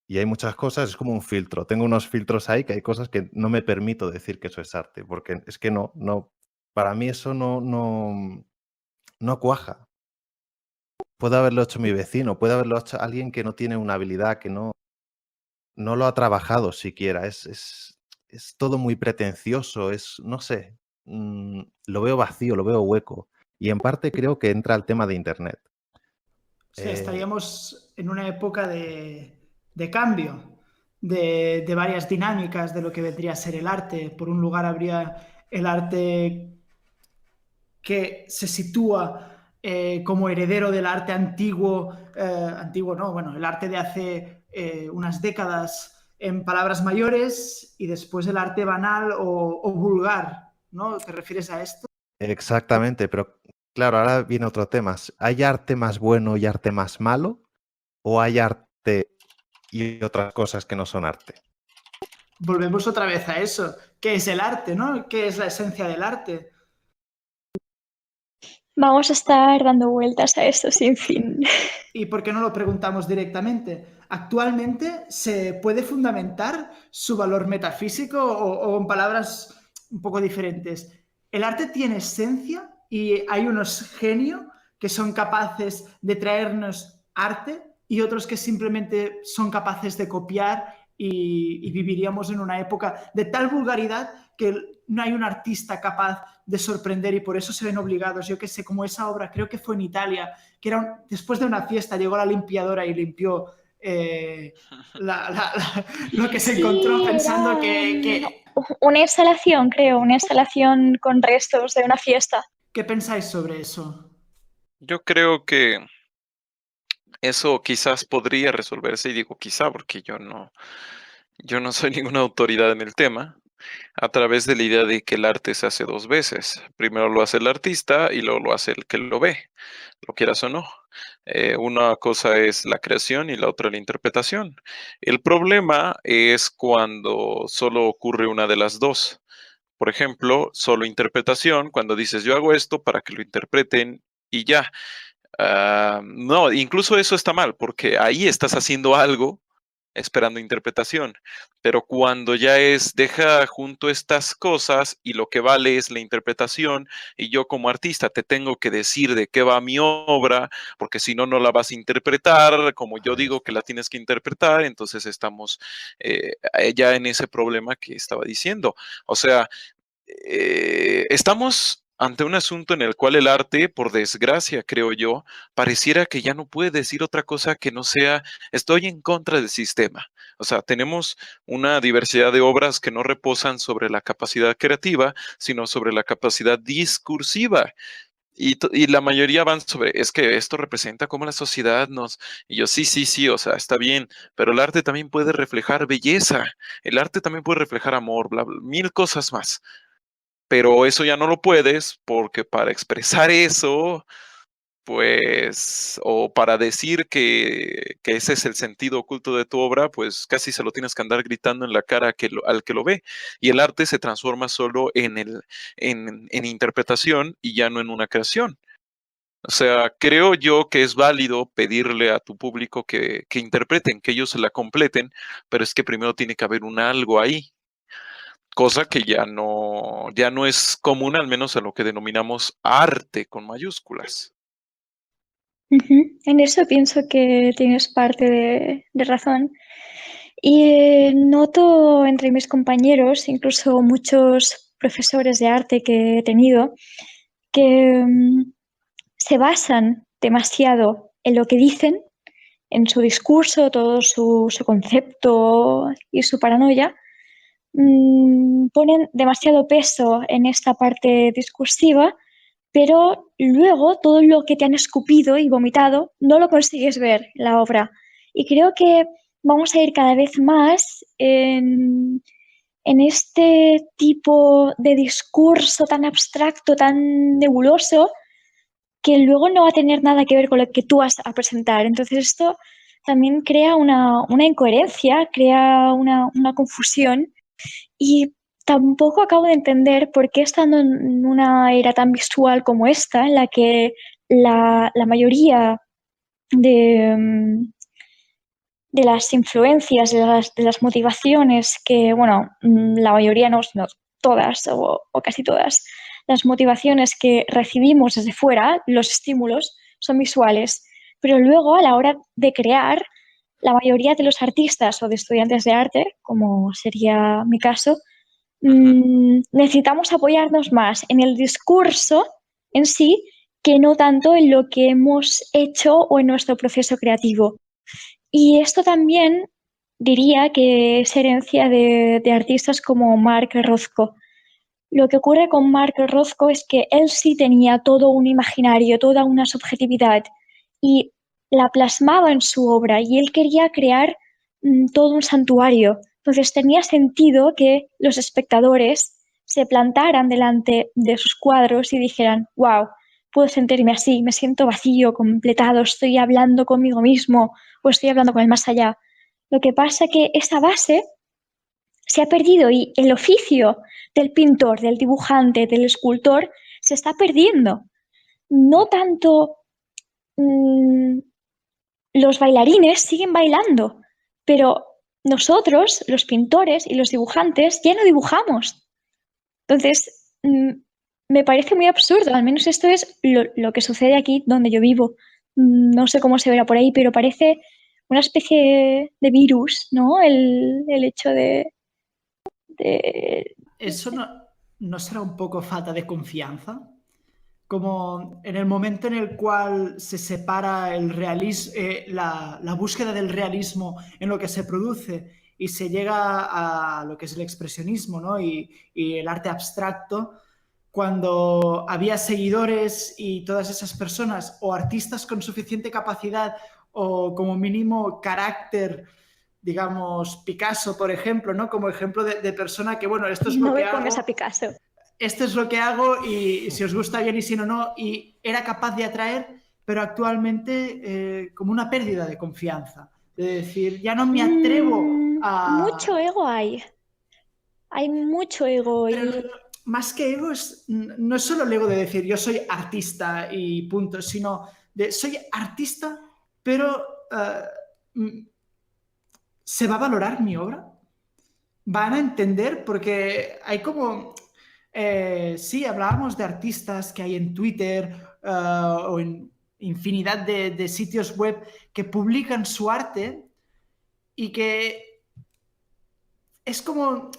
Y hay muchas cosas, es como un filtro. Tengo unos filtros ahí que hay cosas que no me permito decir que eso es arte, porque es que no, para mí eso no cuaja. Puede haberlo hecho mi vecino, puede haberlo hecho alguien que no tiene una habilidad, que no lo ha trabajado siquiera. Es todo muy pretencioso, no sé, lo veo vacío, lo veo hueco. Y en parte creo que entra el tema de Internet. O sea, estaríamos en una época de cambio, de varias dinámicas de lo que vendría a ser el arte. Por un lugar habría el arte que se sitúa como heredero del arte antiguo, antiguo no, bueno, el arte de hace unas décadas en palabras mayores y después el arte banal o vulgar, ¿no? ¿Te refieres a esto? Exactamente, pero claro, ahora viene otro tema. ¿Hay arte más bueno y arte más malo? ¿O hay arte y otras cosas que no son arte? Volvemos otra vez a eso. ¿Qué es el arte, no? ¿Qué es la esencia del arte? Vamos a estar dando vueltas a esto sin fin. ¿Y por qué no lo preguntamos directamente? ¿Actualmente se puede fundamentar su valor metafísico o en palabras un poco diferentes? ¿El arte tiene esencia y hay unos genios que son capaces de traernos arte y otros que simplemente son capaces de copiar y viviríamos en una época de tal vulgaridad que no hay un artista capaz de sorprender y por eso se ven obligados? Yo que sé, como esa obra, creo que fue en Italia, que era después de una fiesta llegó la limpiadora y limpió lo que se encontró Sí, pensando era una instalación, creo, una instalación con restos de una fiesta. ¿Qué pensáis sobre eso? Yo creo que eso quizás podría resolverse, y digo quizá porque yo no soy ninguna autoridad en el tema, a través de la idea de que el arte se hace dos veces. Primero lo hace el artista y luego lo hace el que lo ve, lo quieras o no. Una cosa es la creación y la otra la interpretación. El problema es cuando solo ocurre una de las dos. Por ejemplo, solo interpretación, cuando dices yo hago esto para que lo interpreten y ya. No, incluso eso está mal, porque ahí estás haciendo algo esperando interpretación. Pero cuando ya deja junto estas cosas y lo que vale es la interpretación, y yo como artista te tengo que decir de qué va mi obra, porque si no, no la vas a interpretar, como yo digo que la tienes que interpretar, entonces estamos ya en ese problema que estaba diciendo. O sea, estamos ante un asunto en el cual el arte, por desgracia, creo yo, pareciera que ya no puede decir otra cosa que no sea estoy en contra del sistema. O sea, tenemos una diversidad de obras que no reposan sobre la capacidad creativa, sino sobre la capacidad discursiva. Y la mayoría van sobre, es que esto representa cómo la sociedad nos... Y yo, sí, o sea, está bien, pero el arte también puede reflejar belleza, el arte también puede reflejar amor, bla, bla, mil cosas más, pero eso ya no lo puedes porque para expresar eso, pues, o para decir que ese es el sentido oculto de tu obra, pues casi se lo tienes que andar gritando en la cara al que lo ve. Y el arte se transforma solo en interpretación y ya no en una creación. O sea, creo yo que es válido pedirle a tu público que interpreten, que ellos la completen, pero es que primero tiene que haber un algo ahí, cosa que ya no es común, al menos a lo que denominamos arte con mayúsculas. En eso pienso que tienes parte de razón. Y noto entre mis compañeros, incluso muchos profesores de arte que he tenido, que se basan demasiado en lo que dicen, en su discurso, todo su concepto y su paranoia, ponen demasiado peso en esta parte discursiva, pero luego todo lo que te han escupido y vomitado no lo consigues ver en la obra. Y creo que vamos a ir cada vez más en este tipo de discurso tan abstracto, tan nebuloso, que luego no va a tener nada que ver con lo que tú vas a presentar. Entonces esto también crea una incoherencia, crea una confusión y tampoco acabo de entender por qué estando en una era tan visual como esta, en la que la mayoría de, de las influencias, de las motivaciones que, bueno, la mayoría no, sino todas o casi todas, las motivaciones que recibimos desde fuera, los estímulos, son visuales. Pero luego, a la hora de crear, la mayoría de los artistas o de estudiantes de arte, como sería mi caso, necesitamos apoyarnos más en el discurso en sí que no tanto en lo que hemos hecho o en nuestro proceso creativo. Y esto también diría que es herencia de artistas como Mark Rothko. Lo que ocurre con Mark Rothko es que él sí tenía todo un imaginario, toda una subjetividad y la plasmaba en su obra y él quería crear todo un santuario. Entonces tenía sentido que los espectadores se plantaran delante de sus cuadros y dijeran, wow, puedo sentirme así, me siento vacío, completado, estoy hablando conmigo mismo o estoy hablando con el más allá. Lo que pasa es que esa base se ha perdido y el oficio del pintor, del dibujante, del escultor se está perdiendo. No tanto los bailarines siguen bailando, pero nosotros, los pintores y los dibujantes, ya no dibujamos. Entonces, me parece muy absurdo, al menos esto es lo que sucede aquí donde yo vivo. No sé cómo se verá por ahí, pero parece una especie de virus, ¿no? El hecho de... ¿Eso no será un poco falta de confianza? Como en el momento en el cual se separa el realismo, la búsqueda del realismo en lo que se produce y se llega a lo que es el expresionismo, ¿no? y el arte abstracto, cuando había seguidores y todas esas personas o artistas con suficiente capacidad o como mínimo carácter, digamos, Picasso, por ejemplo, ¿no? Como ejemplo de persona que, bueno, esto es lo No que me hago. pongas a Picasso. Esto es lo que hago y si os gusta bien y si no, y era capaz de atraer, pero actualmente como una pérdida de confianza. De decir, ya no me atrevo a... Mucho ego hay. Hay mucho ego Pero y más que ego, no es solo el ego de decir yo soy artista y punto, sino de soy artista, pero ¿se va a valorar mi obra? ¿Van a entender? Porque hay como... sí, hablábamos de artistas que hay en Twitter o en infinidad de sitios web que publican su arte y que es como,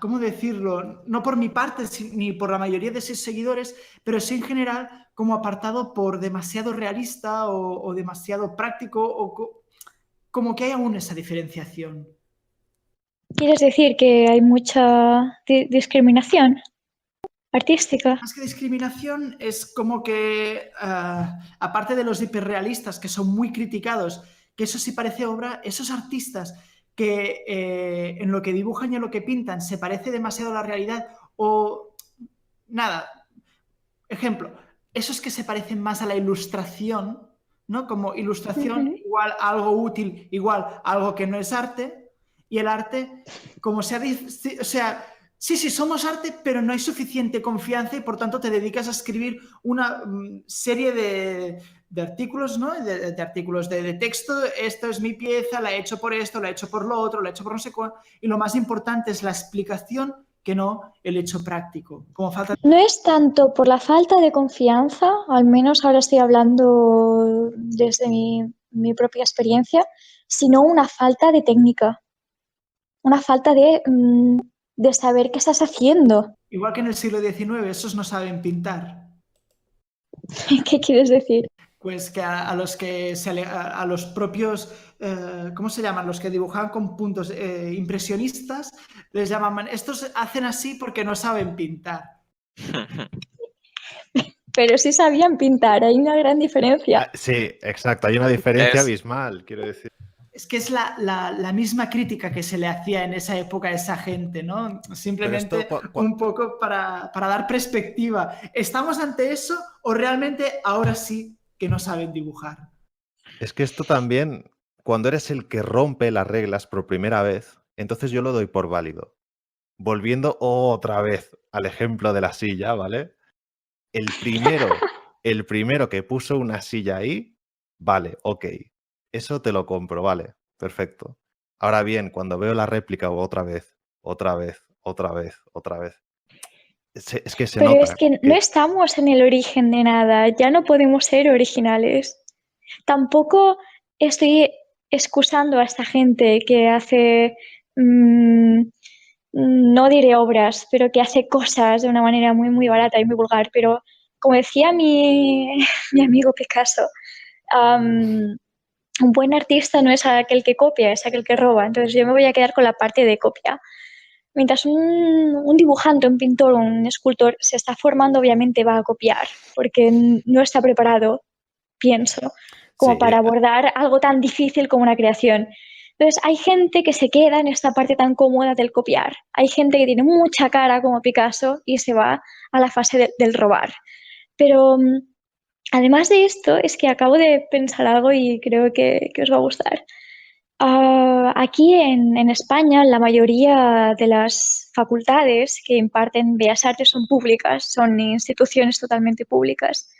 ¿cómo decirlo? No por mi parte ni por la mayoría de sus seguidores, pero sí en general como apartado por demasiado realista o demasiado práctico o como que hay aún esa diferenciación. ¿quieres decir que hay mucha discriminación artística? Más que discriminación es como que, aparte de los hiperrealistas que son muy criticados, que eso sí parece obra, esos artistas que en lo que dibujan y en lo que pintan se parece demasiado a la realidad o nada, ejemplo, esos que se parecen más a la ilustración, ¿no? Como ilustración igual a algo útil, igual a algo que no es arte, y el arte, como se ha dicho, o sea, sí, somos arte, pero no hay suficiente confianza y por tanto te dedicas a escribir una serie de artículos, ¿no? De artículos de texto, esto es mi pieza, la he hecho por esto, la he hecho por lo otro, la he hecho por no sé cuál, y lo más importante es la explicación que no el hecho práctico. Como falta... No es tanto por la falta de confianza, al menos ahora estoy hablando desde mi propia experiencia, sino una falta de técnica, una falta de saber qué estás haciendo. Igual que en el siglo XIX, esos no saben pintar. ¿Qué quieres decir? Pues que a los que a los propios, ¿cómo se llaman? Los que dibujaban con puntos impresionistas, les llamaban, estos hacen así porque no saben pintar. Pero sí sabían pintar, hay una gran diferencia. Sí, exacto. Hay una diferencia Es- abismal, quiero decir. Es que es la misma crítica que se le hacía en esa época a esa gente, ¿no? Simplemente Pero esto, un poco para dar perspectiva. ¿Estamos ante eso o realmente ahora sí que no saben dibujar? es que esto también, cuando eres el que rompe las reglas por primera vez, entonces yo lo doy por válido. Volviendo otra vez al ejemplo de la silla, ¿vale? El primero que puso una silla ahí, vale, ok. Eso te lo compro, vale, perfecto. Ahora bien, cuando veo la réplica otra vez, es que se Pero nota es que no estamos en el origen de nada, ya no podemos ser originales. Tampoco estoy excusando a esta gente que hace, no diré obras, pero que hace cosas de una manera muy, muy barata y muy vulgar. Pero como decía mi amigo Picasso, un buen artista no es aquel que copia, es aquel que roba. Entonces yo me voy a quedar con la parte de copia. Mientras un dibujante, un pintor, un escultor se está formando, obviamente va a copiar, porque no está preparado, pienso, como sí, para abordar algo tan difícil como una creación. Entonces, hay gente que se queda en esta parte tan cómoda del copiar. Hay gente que tiene mucha cara como Picasso y se va a la fase del robar. Pero además de esto, es que acabo de pensar algo y creo que os va a gustar. Aquí en España, la mayoría de las facultades que imparten Bellas Artes son públicas, son instituciones totalmente públicas.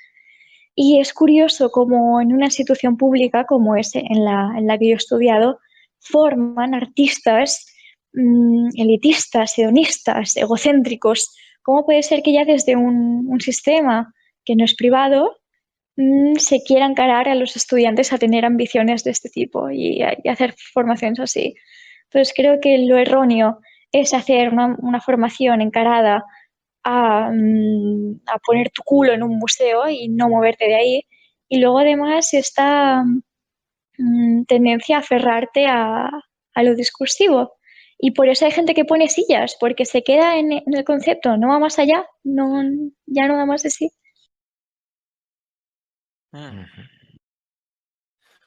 Y es curioso cómo en una institución pública como es en la que yo he estudiado, forman artistas elitistas, hedonistas, egocéntricos. ¿Cómo puede ser que ya desde un sistema que no es privado se quiera encarar a los estudiantes a tener ambiciones de este tipo y hacer formaciones así? Entonces creo que lo erróneo es hacer una formación encarada a poner tu culo en un museo y no moverte de ahí. Y luego además esta tendencia a aferrarte a lo discursivo. Y por eso hay gente que pone sillas, porque se queda en el concepto, no va más allá, no, ya no da más de sí. Ujú.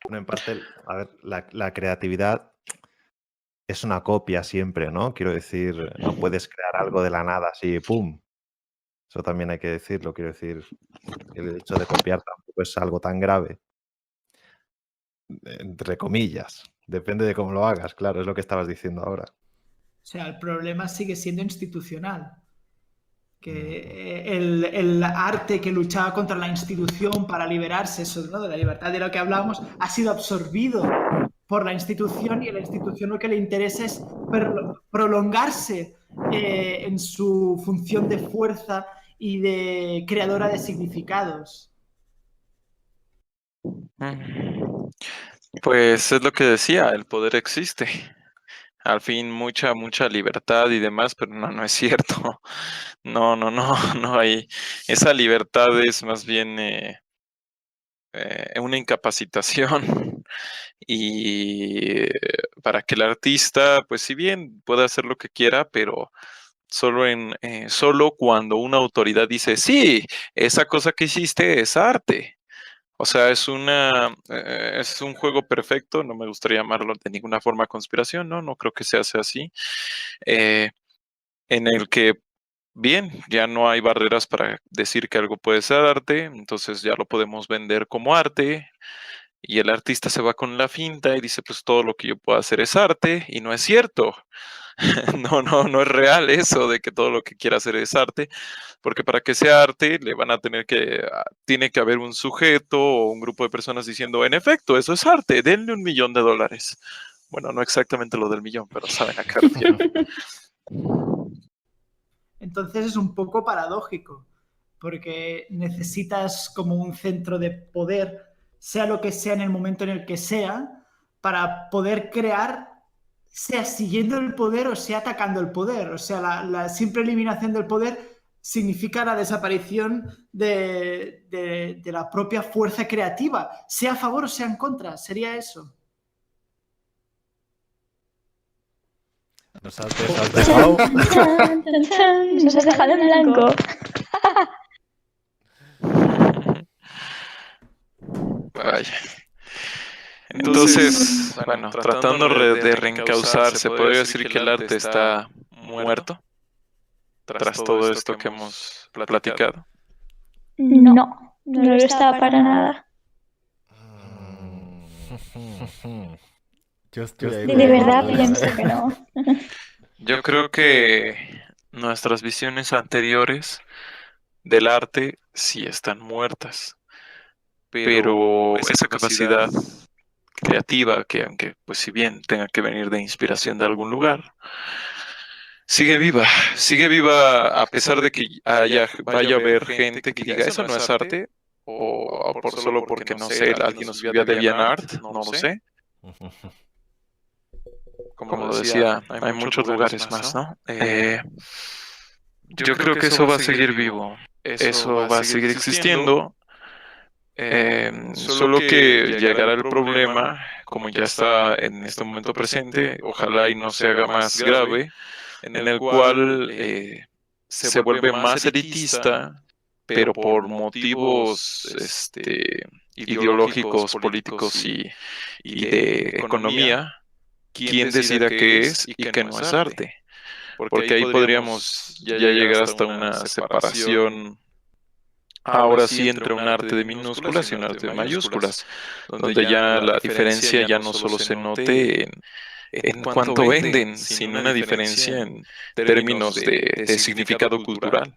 Bueno, en parte, a ver, la creatividad es una copia siempre, ¿no? Quiero decir, no puedes crear algo de la nada así, ¡pum! Eso también hay que decirlo. Quiero decir, el hecho de copiar tampoco es algo tan grave, entre comillas. Depende de cómo lo hagas, claro, es lo que estabas diciendo ahora. O sea, el problema sigue siendo institucional. Que el arte que luchaba contra la institución para liberarse, eso, ¿no?, de la libertad de lo que hablamos, ha sido absorbido por la institución, y a la institución lo que le interesa es prolongarse en su función de fuerza y de creadora de significados. Pues es lo que decía, el poder existe. Al fin, mucha libertad y demás, pero no es cierto. No hay. Esa libertad es más bien una incapacitación. Y para que el artista, pues si bien puede hacer lo que quiera, pero solo cuando una autoridad dice, sí, esa cosa que hiciste es arte. O sea, es un juego perfecto, no me gustaría llamarlo de ninguna forma conspiración, no creo que se hace así, en el que, bien, ya no hay barreras para decir que algo puede ser arte, entonces ya lo podemos vender como arte, y el artista se va con la finta y dice, pues todo lo que yo puedo hacer es arte, y no es cierto. No es real eso de que todo lo que quiera hacer es arte, porque para que sea arte tiene que haber un sujeto o un grupo de personas diciendo, en efecto, eso es arte, denle $1.000.000. Bueno, no exactamente lo del millón, pero saben a qué refiero. Entonces es un poco paradójico, porque necesitas como un centro de poder, sea lo que sea en el momento en el que sea, para poder crear, sea siguiendo el poder o sea atacando el poder. O sea, la simple eliminación del poder significa la desaparición de la propia fuerza creativa, sea a favor o sea en contra. Sería eso. Nos has dejado. Nos has dejado en blanco. Vaya. Entonces, bueno, tratando de reencauzar, ¿se podría decir que el arte está muerto tras todo esto que hemos platicado? No lo está para nada. Yo estoy ahí De verdad con- pienso que no. Yo creo que nuestras visiones anteriores del arte sí están muertas, pero esa capacidad creativa, que aunque pues si bien tenga que venir de inspiración de algún lugar, sigue viva a pesar de que vaya a haber gente que diga eso no es arte, o solo porque, no sé, alguien nos subió a DeviantArt, no lo sé. Como lo decía, hay muchos lugares más, ¿no? Yo creo que eso va a seguir vivo, eso va a seguir existiendo, solo que llegará el problema, como ya está en este momento presente, ojalá y no se haga más grave, en el cual se vuelve más elitista, pero por motivos ideológicos, políticos y de economía, quién decida qué es y qué no es arte. Porque ahí podríamos ya llegar hasta una separación, ahora sí, entre un arte de minúsculas y un arte de mayúsculas, donde ya la diferencia ya no solo se note en cuánto venden, sino una diferencia en términos de significado cultural.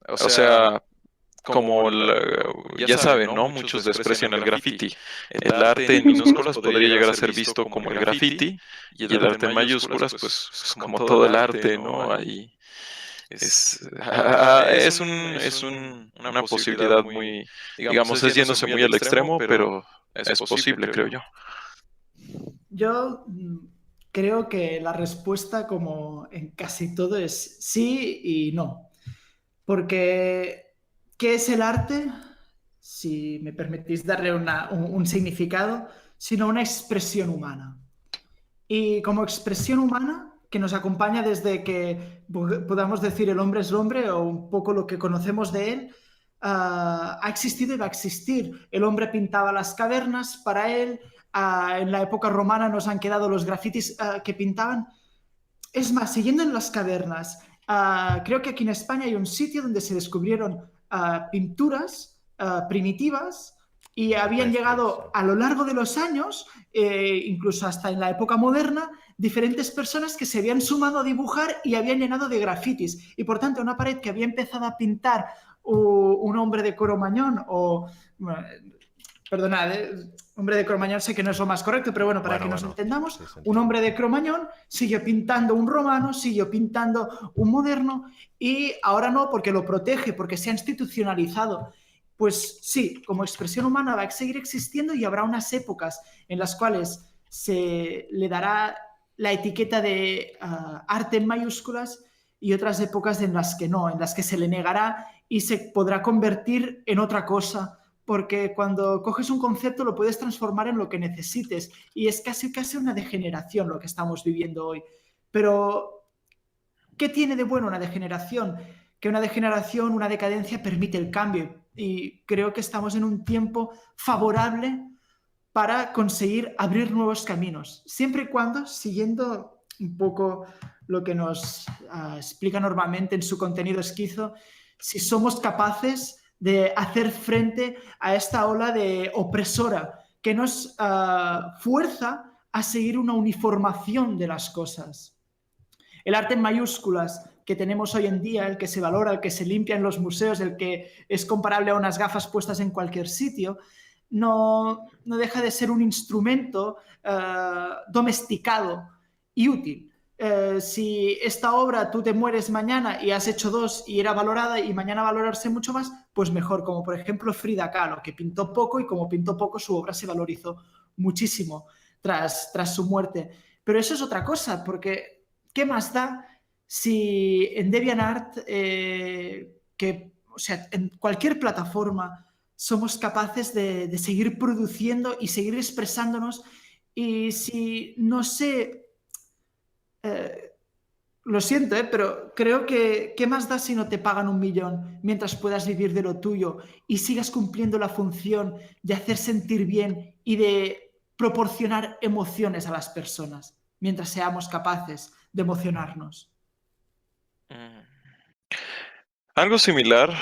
O sea, como ya saben, ¿no? Muchos desprecian el graffiti. El arte en minúsculas podría llegar a ser visto como el graffiti, y el arte en mayúsculas, pues es como todo el arte, ¿no? Ahí es una posibilidad muy, digamos, es yéndose muy al extremo, pero es posible, creo yo. Yo creo que la respuesta, como en casi todo, es sí y no. Porque, ¿qué es el arte? Si me permitís darle un significado, sino una expresión humana. Y como expresión humana, que nos acompaña desde que podamos decir el hombre es el hombre, o un poco lo que conocemos de él, ha existido y va a existir. El hombre pintaba las cavernas para él. En la época romana nos han quedado los grafitis que pintaban. Es más, siguiendo en las cavernas, creo que aquí en España hay un sitio donde se descubrieron pinturas primitivas y habían llegado a lo largo de los años, incluso hasta en la época moderna, diferentes personas que se habían sumado a dibujar y habían llenado de grafitis. Y por tanto, una pared que había empezado a pintar un hombre de Cro-Magnon o... Perdonad, hombre de Cro-Magnon sé que no es lo más correcto, pero bueno, para que nos entendamos, sí, un hombre de Cro-Magnon siguió pintando un romano, siguió pintando un moderno y ahora no, porque lo protege, porque se ha institucionalizado. Pues sí, como expresión humana va a seguir existiendo y habrá unas épocas en las cuales se le dará la etiqueta de arte en mayúsculas y otras épocas en las que no, en las que se le negará y se podrá convertir en otra cosa, porque cuando coges un concepto lo puedes transformar en lo que necesites y es casi una degeneración lo que estamos viviendo hoy. Pero, ¿qué tiene de bueno una degeneración? Que una degeneración, una decadencia permite el cambio y creo que estamos en un tiempo favorable para conseguir abrir nuevos caminos, siempre y cuando siguiendo un poco lo que nos explica normalmente en su contenido esquizo, si somos capaces de hacer frente a esta ola de opresora que nos fuerza a seguir una uniformación de las cosas. El arte en mayúsculas que tenemos hoy en día, el que se valora, el que se limpia en los museos, el que es comparable a unas gafas puestas en cualquier sitio, no deja de ser un instrumento domesticado y útil. Si esta obra tú te mueres mañana y has hecho dos y era valorada y mañana valorarse mucho más, pues mejor, como por ejemplo Frida Kahlo, que pintó poco y como pintó poco su obra se valorizó muchísimo tras su muerte. Pero eso es otra cosa, porque ¿qué más da si en DeviantArt, o sea, en cualquier plataforma, somos capaces de seguir produciendo y seguir expresándonos? Y si, no sé, lo siento, pero creo que ¿qué más da si no te pagan 1 millón mientras puedas vivir de lo tuyo y sigas cumpliendo la función de hacer sentir bien y de proporcionar emociones a las personas mientras seamos capaces de emocionarnos? Algo similar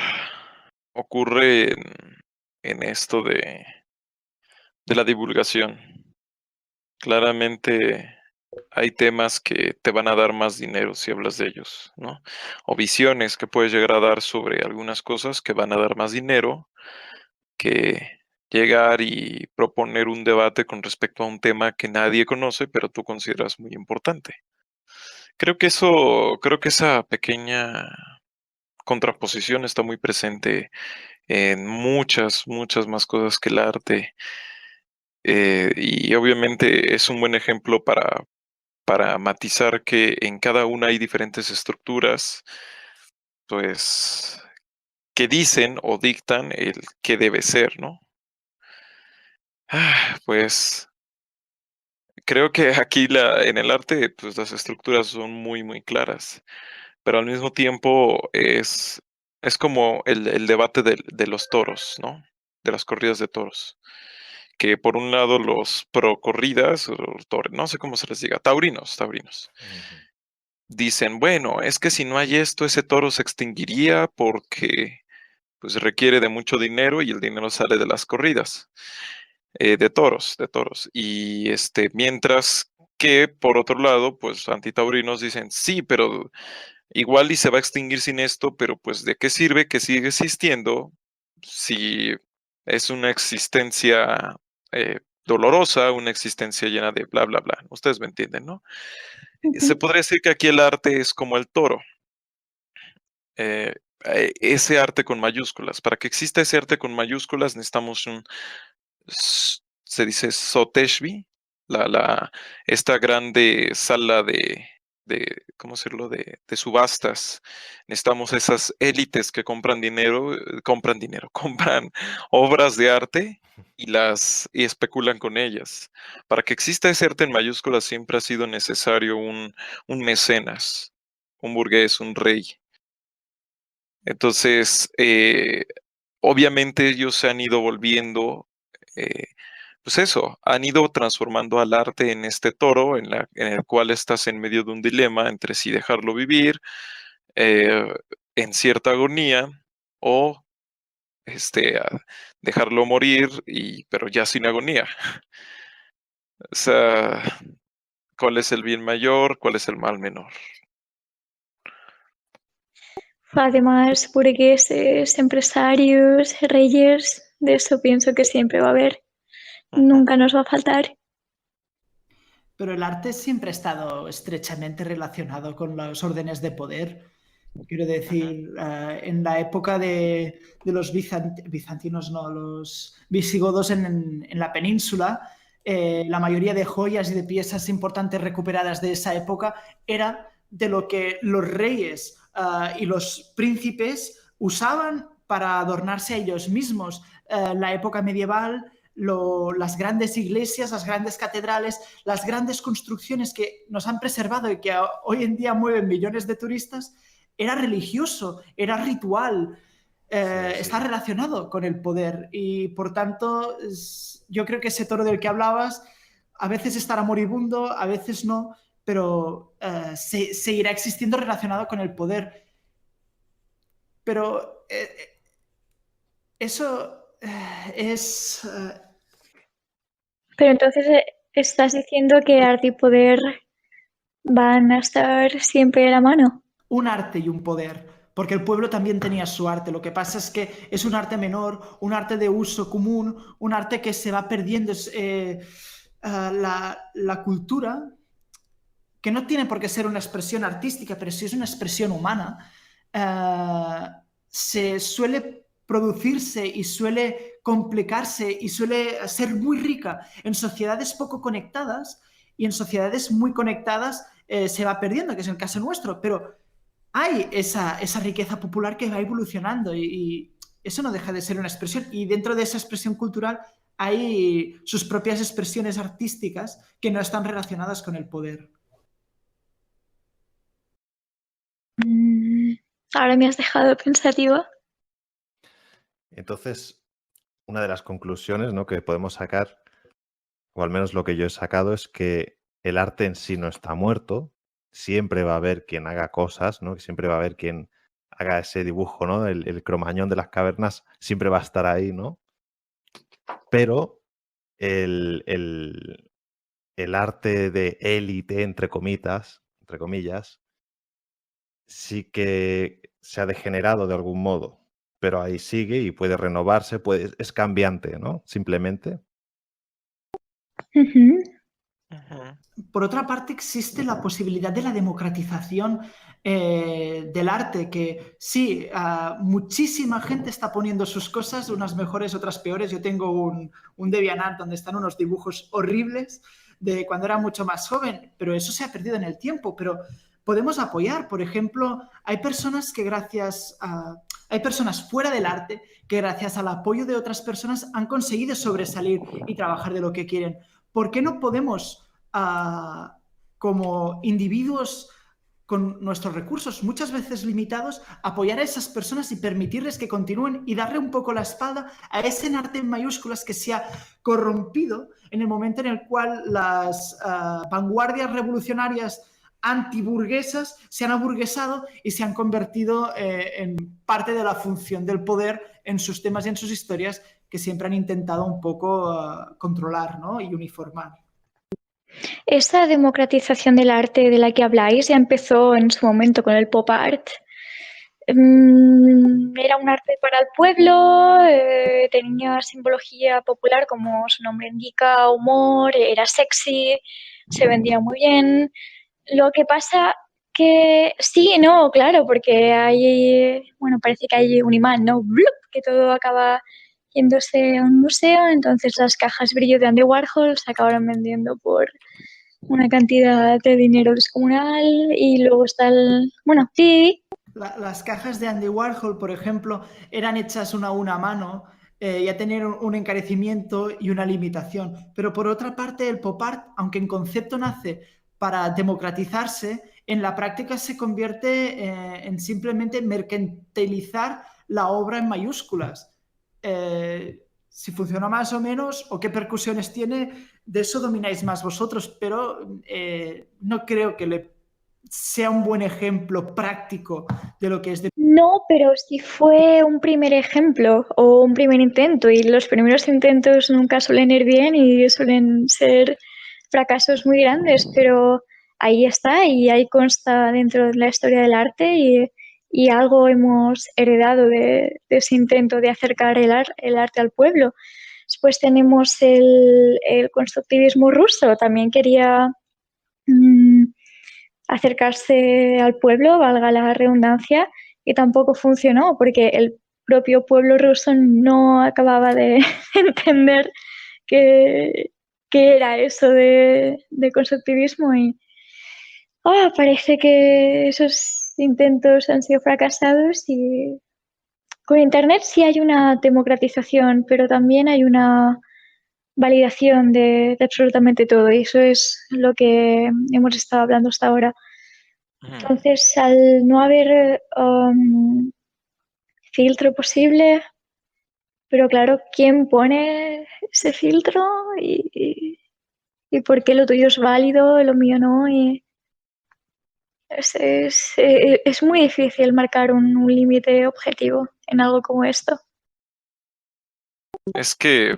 ocurre en esto de la divulgación. Claramente hay temas que te van a dar más dinero si hablas de ellos, ¿no? O visiones que puedes llegar a dar sobre algunas cosas que van a dar más dinero que llegar y proponer un debate con respecto a un tema que nadie conoce, pero tú consideras muy importante. Creo que esa pequeña contraposición está muy presente en muchas, muchas más cosas que el arte. Y obviamente es un buen ejemplo para matizar que en cada una hay diferentes estructuras, pues, que dicen o dictan el qué debe ser, ¿no? Pues creo que aquí en el arte, pues las estructuras son muy, muy claras, pero al mismo tiempo es como el debate de los toros, ¿no? De las corridas de toros. Que por un lado los pro corridas, o no sé cómo se les diga, taurinos, dicen, bueno, es que si no hay esto, ese toro se extinguiría porque pues requiere de mucho dinero y el dinero sale de las corridas, de toros. Y mientras que por otro lado, pues antitaurinos dicen, sí, pero igual y se va a extinguir sin esto, pero pues ¿de qué sirve que sigue existiendo si es una existencia dolorosa, una existencia llena de bla, bla, bla? Ustedes me entienden, ¿no? Se podría decir que aquí el arte es como el toro. Ese arte con mayúsculas. Para que exista ese arte con mayúsculas necesitamos se dice Soteshvi, esta grande sala ¿cómo decirlo? De subastas. Necesitamos esas élites que compran dinero, compran obras de arte y especulan con ellas. Para que exista ese arte en mayúsculas siempre ha sido necesario un mecenas, un burgués, un rey. Entonces, obviamente ellos se han ido volviendo, pues eso, han ido transformando al arte en este toro en el cual estás en medio de un dilema entre si dejarlo vivir eh, en cierta agonía o dejarlo morir, pero ya sin agonía. O sea, ¿cuál es el bien mayor? ¿Cuál es el mal menor? Además, burgueses, empresarios, reyes, de eso pienso que siempre va a haber. Nunca nos va a faltar. Pero el arte siempre ha estado estrechamente relacionado con los órdenes de poder. Quiero decir, en la época de los bizantinos, no, los visigodos en la península, la mayoría de joyas y de piezas importantes recuperadas de esa época era de lo que los reyes y los príncipes usaban para adornarse a ellos mismos. La época medieval, las grandes iglesias, las grandes catedrales, las grandes construcciones que nos han preservado y que hoy en día mueven millones de turistas, era religioso, era ritual, está relacionado con el poder y por tanto yo creo que ese toro del que hablabas a veces estará moribundo, a veces no, pero seguirá existiendo relacionado con el poder. Pero eso es... Pero entonces estás diciendo que arte y poder van a estar siempre de la mano. Un arte y un poder, porque el pueblo también tenía su arte. Lo que pasa es que es un arte menor, un arte de uso común, un arte que se va perdiendo. La cultura, que no tiene por qué ser una expresión artística, pero sí es una expresión humana, se suele producirse y suele complicarse y suele ser muy rica en sociedades poco conectadas, y en sociedades muy conectadas se va perdiendo, que es el caso nuestro, pero hay esa riqueza popular que va evolucionando y eso no deja de ser una expresión, y dentro de esa expresión cultural hay sus propias expresiones artísticas que no están relacionadas con el poder. Ahora me has dejado pensativa. Entonces, una de las conclusiones, ¿no?, que podemos sacar, o al menos lo que yo he sacado, es que el arte en sí no está muerto. Siempre va a haber quien haga cosas, ¿no? Siempre va a haber quien haga ese dibujo, ¿no? El Cromañón de las cavernas siempre va a estar ahí, ¿no? Pero el arte de élite, entre comillas, sí que se ha degenerado de algún modo, pero ahí sigue y puede renovarse, es cambiante, ¿no? Simplemente. Por otra parte, existe la posibilidad de la democratización del arte, que sí, muchísima gente está poniendo sus cosas, unas mejores, otras peores. Yo tengo un DeviantArt donde están unos dibujos horribles de cuando era mucho más joven, pero eso se ha perdido en el tiempo. Pero podemos apoyar, por ejemplo, hay personas hay personas fuera del arte que gracias al apoyo de otras personas han conseguido sobresalir y trabajar de lo que quieren. ¿Por qué no podemos, como individuos con nuestros recursos muchas veces limitados, apoyar a esas personas y permitirles que continúen y darle un poco la espalda a ese arte en mayúsculas que se ha corrompido en el momento en el cual las vanguardias revolucionarias antiburguesas se han aburguesado y se han convertido en parte de la función del poder en sus temas y en sus historias, que siempre han intentado un poco controlar, ¿no?, y uniformar. Esta democratización del arte de la que habláis ya empezó en su momento con el pop art. Era un arte para el pueblo, tenía simbología popular como su nombre indica, humor, era sexy, se vendía muy bien. Lo que pasa que sí, no, claro, porque parece que hay un imán, ¿no? ¡Blup! Que todo acaba yéndose a un museo, entonces las cajas brillo de Andy Warhol se acabaron vendiendo por una cantidad de dinero descomunal y luego está sí. Las cajas de Andy Warhol, por ejemplo, eran hechas una a una mano, ya tenían un encarecimiento y una limitación. Pero por otra parte, el pop art, aunque en concepto nace para democratizarse, en la práctica se convierte en simplemente mercantilizar la obra en mayúsculas. si funcionó más o menos o qué percusiones tiene, de eso domináis más vosotros, pero no creo que sea un buen ejemplo práctico de lo que es de... No, pero sí fue un primer ejemplo o un primer intento, y los primeros intentos nunca suelen ir bien y suelen ser fracasos muy grandes, pero ahí está y ahí consta dentro de la historia del arte, y algo hemos heredado de ese intento de acercar el arte al pueblo. Después tenemos el constructivismo ruso, también quería acercarse al pueblo, valga la redundancia, y tampoco funcionó porque el propio pueblo ruso no acababa de entender qué, qué era eso de constructivismo, y parece que esos intentos han sido fracasados. Y con Internet sí hay una democratización, pero también hay una validación de absolutamente todo, y eso es lo que hemos estado hablando hasta ahora. Entonces, al no haber filtro posible, pero claro, ¿quién pone ese filtro? ¿Y por qué lo tuyo es válido, lo mío no? Y es muy difícil marcar un límite objetivo en algo como esto. Es que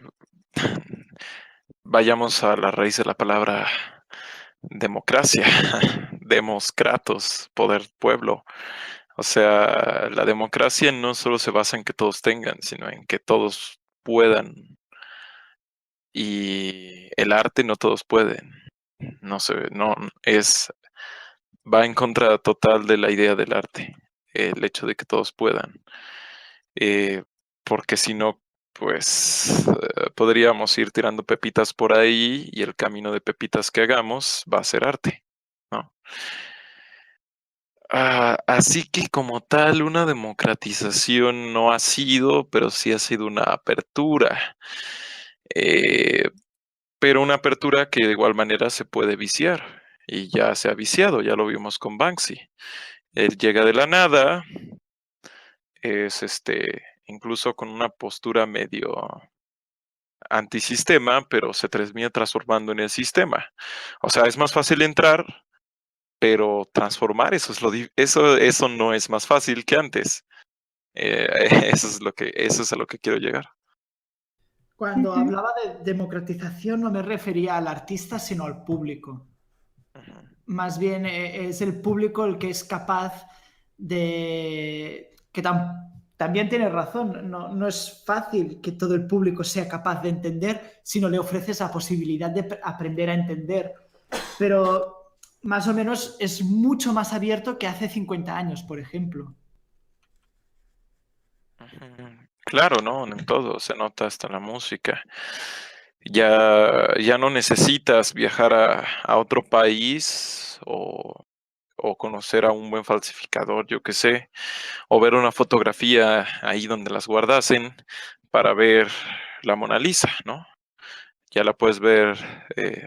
vayamos a la raíz de la palabra democracia, demos kratos, poder pueblo. O sea, la democracia no solo se basa en que todos tengan, sino en que todos puedan. Y el arte no todos pueden. No sé, no va en contra total de la idea del arte, el hecho de que todos puedan. Porque si no, pues podríamos ir tirando pepitas por ahí y el camino de pepitas que hagamos va a ser arte, ¿no? Así que como tal, una democratización no ha sido, pero sí ha sido una apertura. Pero una apertura que de igual manera se puede viciar. Y ya se ha viciado, ya lo vimos con Banksy. Él llega de la nada, es incluso con una postura medio antisistema, pero se termina transformando en el sistema. O sea, es más fácil entrar, pero transformar eso no es más fácil que antes. Eso es a lo que quiero llegar. Cuando hablaba de democratización no me refería al artista, sino al público. Más bien es el público el que es capaz de... que también tiene razón, no es fácil que todo el público sea capaz de entender si no le ofreces la posibilidad de aprender a entender. Pero más o menos es mucho más abierto que hace 50 años, por ejemplo. Claro, ¿no? En todo, se nota hasta en la música. Ya no necesitas viajar a otro país o conocer a un buen falsificador, yo qué sé, o ver una fotografía ahí donde las guardasen para ver la Mona Lisa, ¿no? Ya la puedes ver,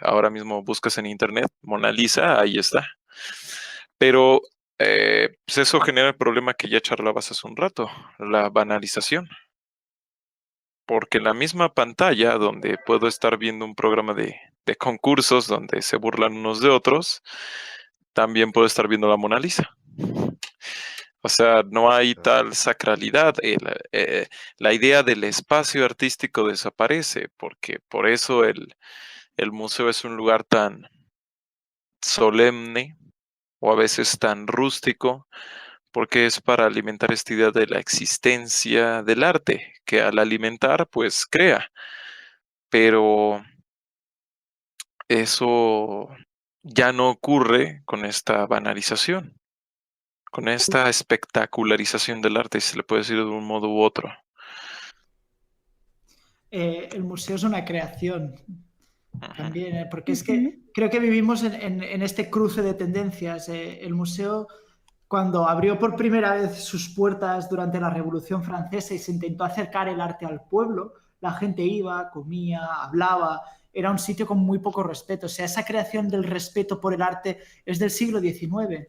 ahora mismo buscas en internet, Mona Lisa, ahí está. Pero pues eso genera el problema que ya charlabas hace un rato, la banalización. Porque en la misma pantalla donde puedo estar viendo un programa de concursos donde se burlan unos de otros, también puedo estar viendo la Mona Lisa. O sea, no hay tal sacralidad. La idea del espacio artístico desaparece, porque por eso el museo es un lugar tan solemne o a veces tan rústico, porque es para alimentar esta idea de la existencia del arte, que al alimentar, pues crea. Pero eso ya no ocurre con esta banalización, con esta espectacularización del arte, si se le puede decir de un modo u otro. El museo es una creación también, porque es que creo que vivimos en este cruce de tendencias. El museo, cuando abrió por primera vez sus puertas durante la Revolución Francesa y se intentó acercar el arte al pueblo, la gente iba, comía, hablaba, era un sitio con muy poco respeto. O sea, esa creación del respeto por el arte es del siglo XIX.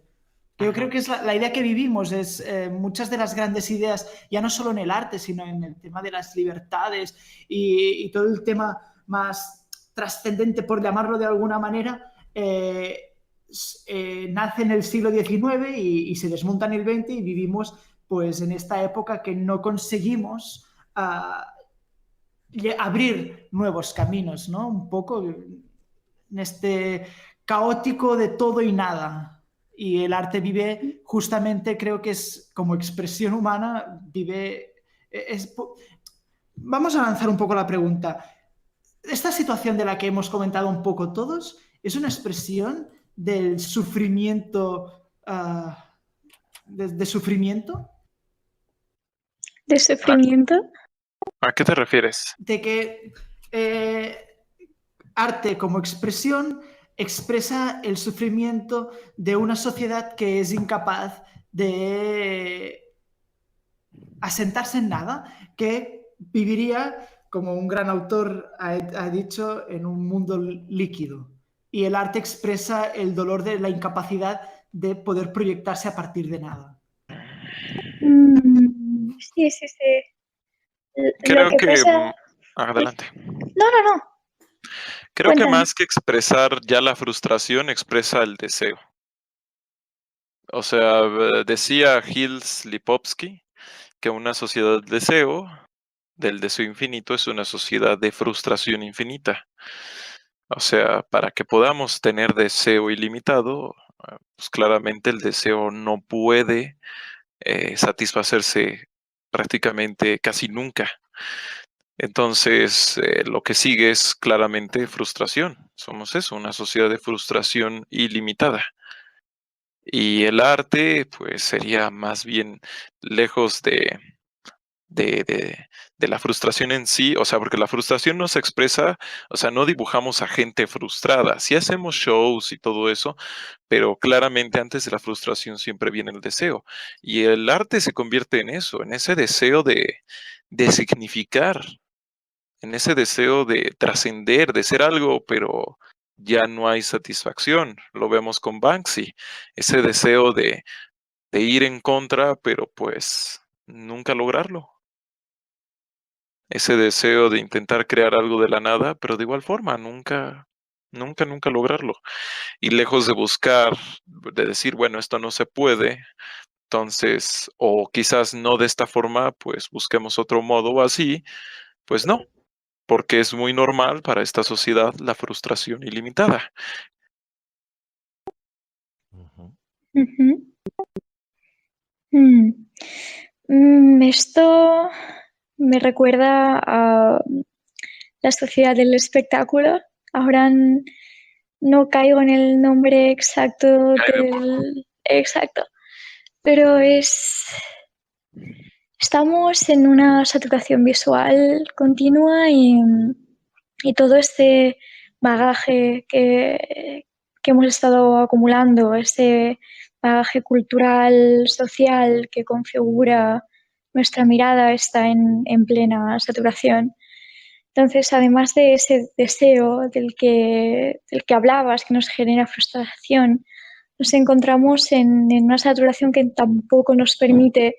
que yo creo que es la idea que vivimos, es muchas de las grandes ideas, ya no solo en el arte, sino en el tema de las libertades y todo el tema más trascendente, por llamarlo de alguna manera, nace en el siglo XIX y se desmonta en el XX y vivimos pues en esta época que no conseguimos abrir nuevos caminos, ¿no? Un poco en este caótico de todo y nada. Y el arte vive justamente, creo que es como expresión humana, vive... Vamos a lanzar un poco la pregunta. Esta situación de la que hemos comentado un poco todos es una expresión del sufrimiento, de sufrimiento. ¿De sufrimiento? ¿A qué te refieres? De que arte como expresión expresa el sufrimiento de una sociedad que es incapaz de asentarse en nada, que viviría, como un gran autor ha dicho, en un mundo líquido. Y el arte expresa el dolor de la incapacidad de poder proyectarse a partir de nada. Sí, sí, sí. Creo Lo que que... pasa... Adelante. No. Creo que Cuéntame. más que expresar ya la frustración, expresa el deseo. O sea, decía Hills Lipovsky que una sociedad del deseo infinito, es una sociedad de frustración infinita. O sea, para que podamos tener deseo ilimitado, pues claramente el deseo no puede satisfacerse prácticamente casi nunca. Entonces, lo que sigue es claramente frustración. Somos eso, una sociedad de frustración ilimitada. Y el arte, pues, sería más bien lejos de la frustración en sí, o sea, porque la frustración no se expresa, o sea, no dibujamos a gente frustrada, sí hacemos shows y todo eso, pero claramente antes de la frustración siempre viene el deseo. Y el arte se convierte en eso, en ese deseo de significar, en ese deseo de trascender, de ser algo, pero ya no hay satisfacción. Lo vemos con Banksy, ese deseo de ir en contra, pero pues nunca lograrlo. Ese deseo de intentar crear algo de la nada, pero de igual forma, nunca lograrlo. Y lejos de buscar, de decir, bueno, esto no se puede, entonces, o quizás no de esta forma, pues busquemos otro modo o así, pues no, porque es muy normal para esta sociedad la frustración ilimitada. Ujú. Esto me recuerda a la sociedad del espectáculo. Ahora no caigo en el nombre exacto del... Exacto. Pero estamos en una saturación visual continua y todo este bagaje que hemos estado acumulando, ese bagaje cultural, social que configura nuestra mirada está en plena saturación. Entonces, además de ese deseo del que hablabas, que nos genera frustración, nos encontramos en una saturación que tampoco nos permite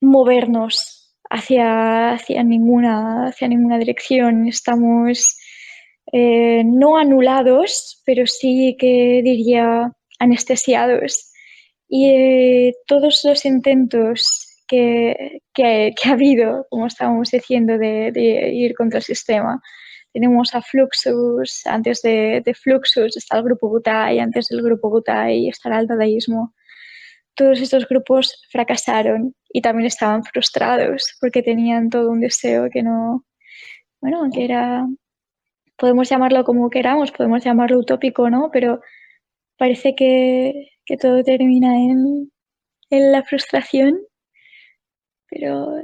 movernos hacia ninguna dirección. Estamos no anulados, pero sí que diría anestesiados. Y todos los intentos que ha habido, como estábamos diciendo, de ir contra el sistema. Tenemos a Fluxus, antes de Fluxus está el grupo Butai, antes del grupo Butai está el dadaísmo. Todos estos grupos fracasaron y también estaban frustrados porque tenían todo un deseo que no, bueno, que era, podemos llamarlo como queramos, podemos llamarlo utópico, ¿no? Pero parece que todo termina en la frustración. Pero,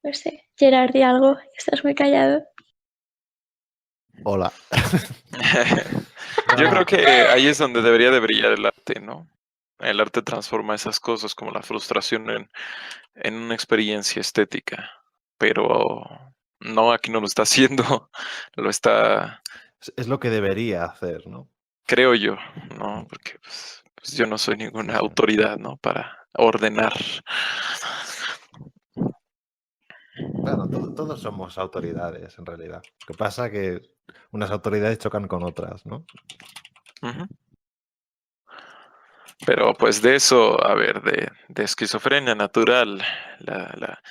no sé, Gerard, di algo, estás muy callado. Hola. Yo creo que ahí es donde debería de brillar el arte, ¿no? El arte transforma esas cosas como la frustración en una experiencia estética, pero no, aquí no lo está haciendo, lo está, Es lo que debería hacer, ¿no? creo yo, ¿no? Porque pues, pues yo no soy ninguna autoridad, ¿no? Para ordenar. Bueno, todos somos autoridades en realidad. Lo que pasa es que unas autoridades chocan con otras, ¿no? Ujú. Pero pues de eso, a ver, de esquizofrenia natural, la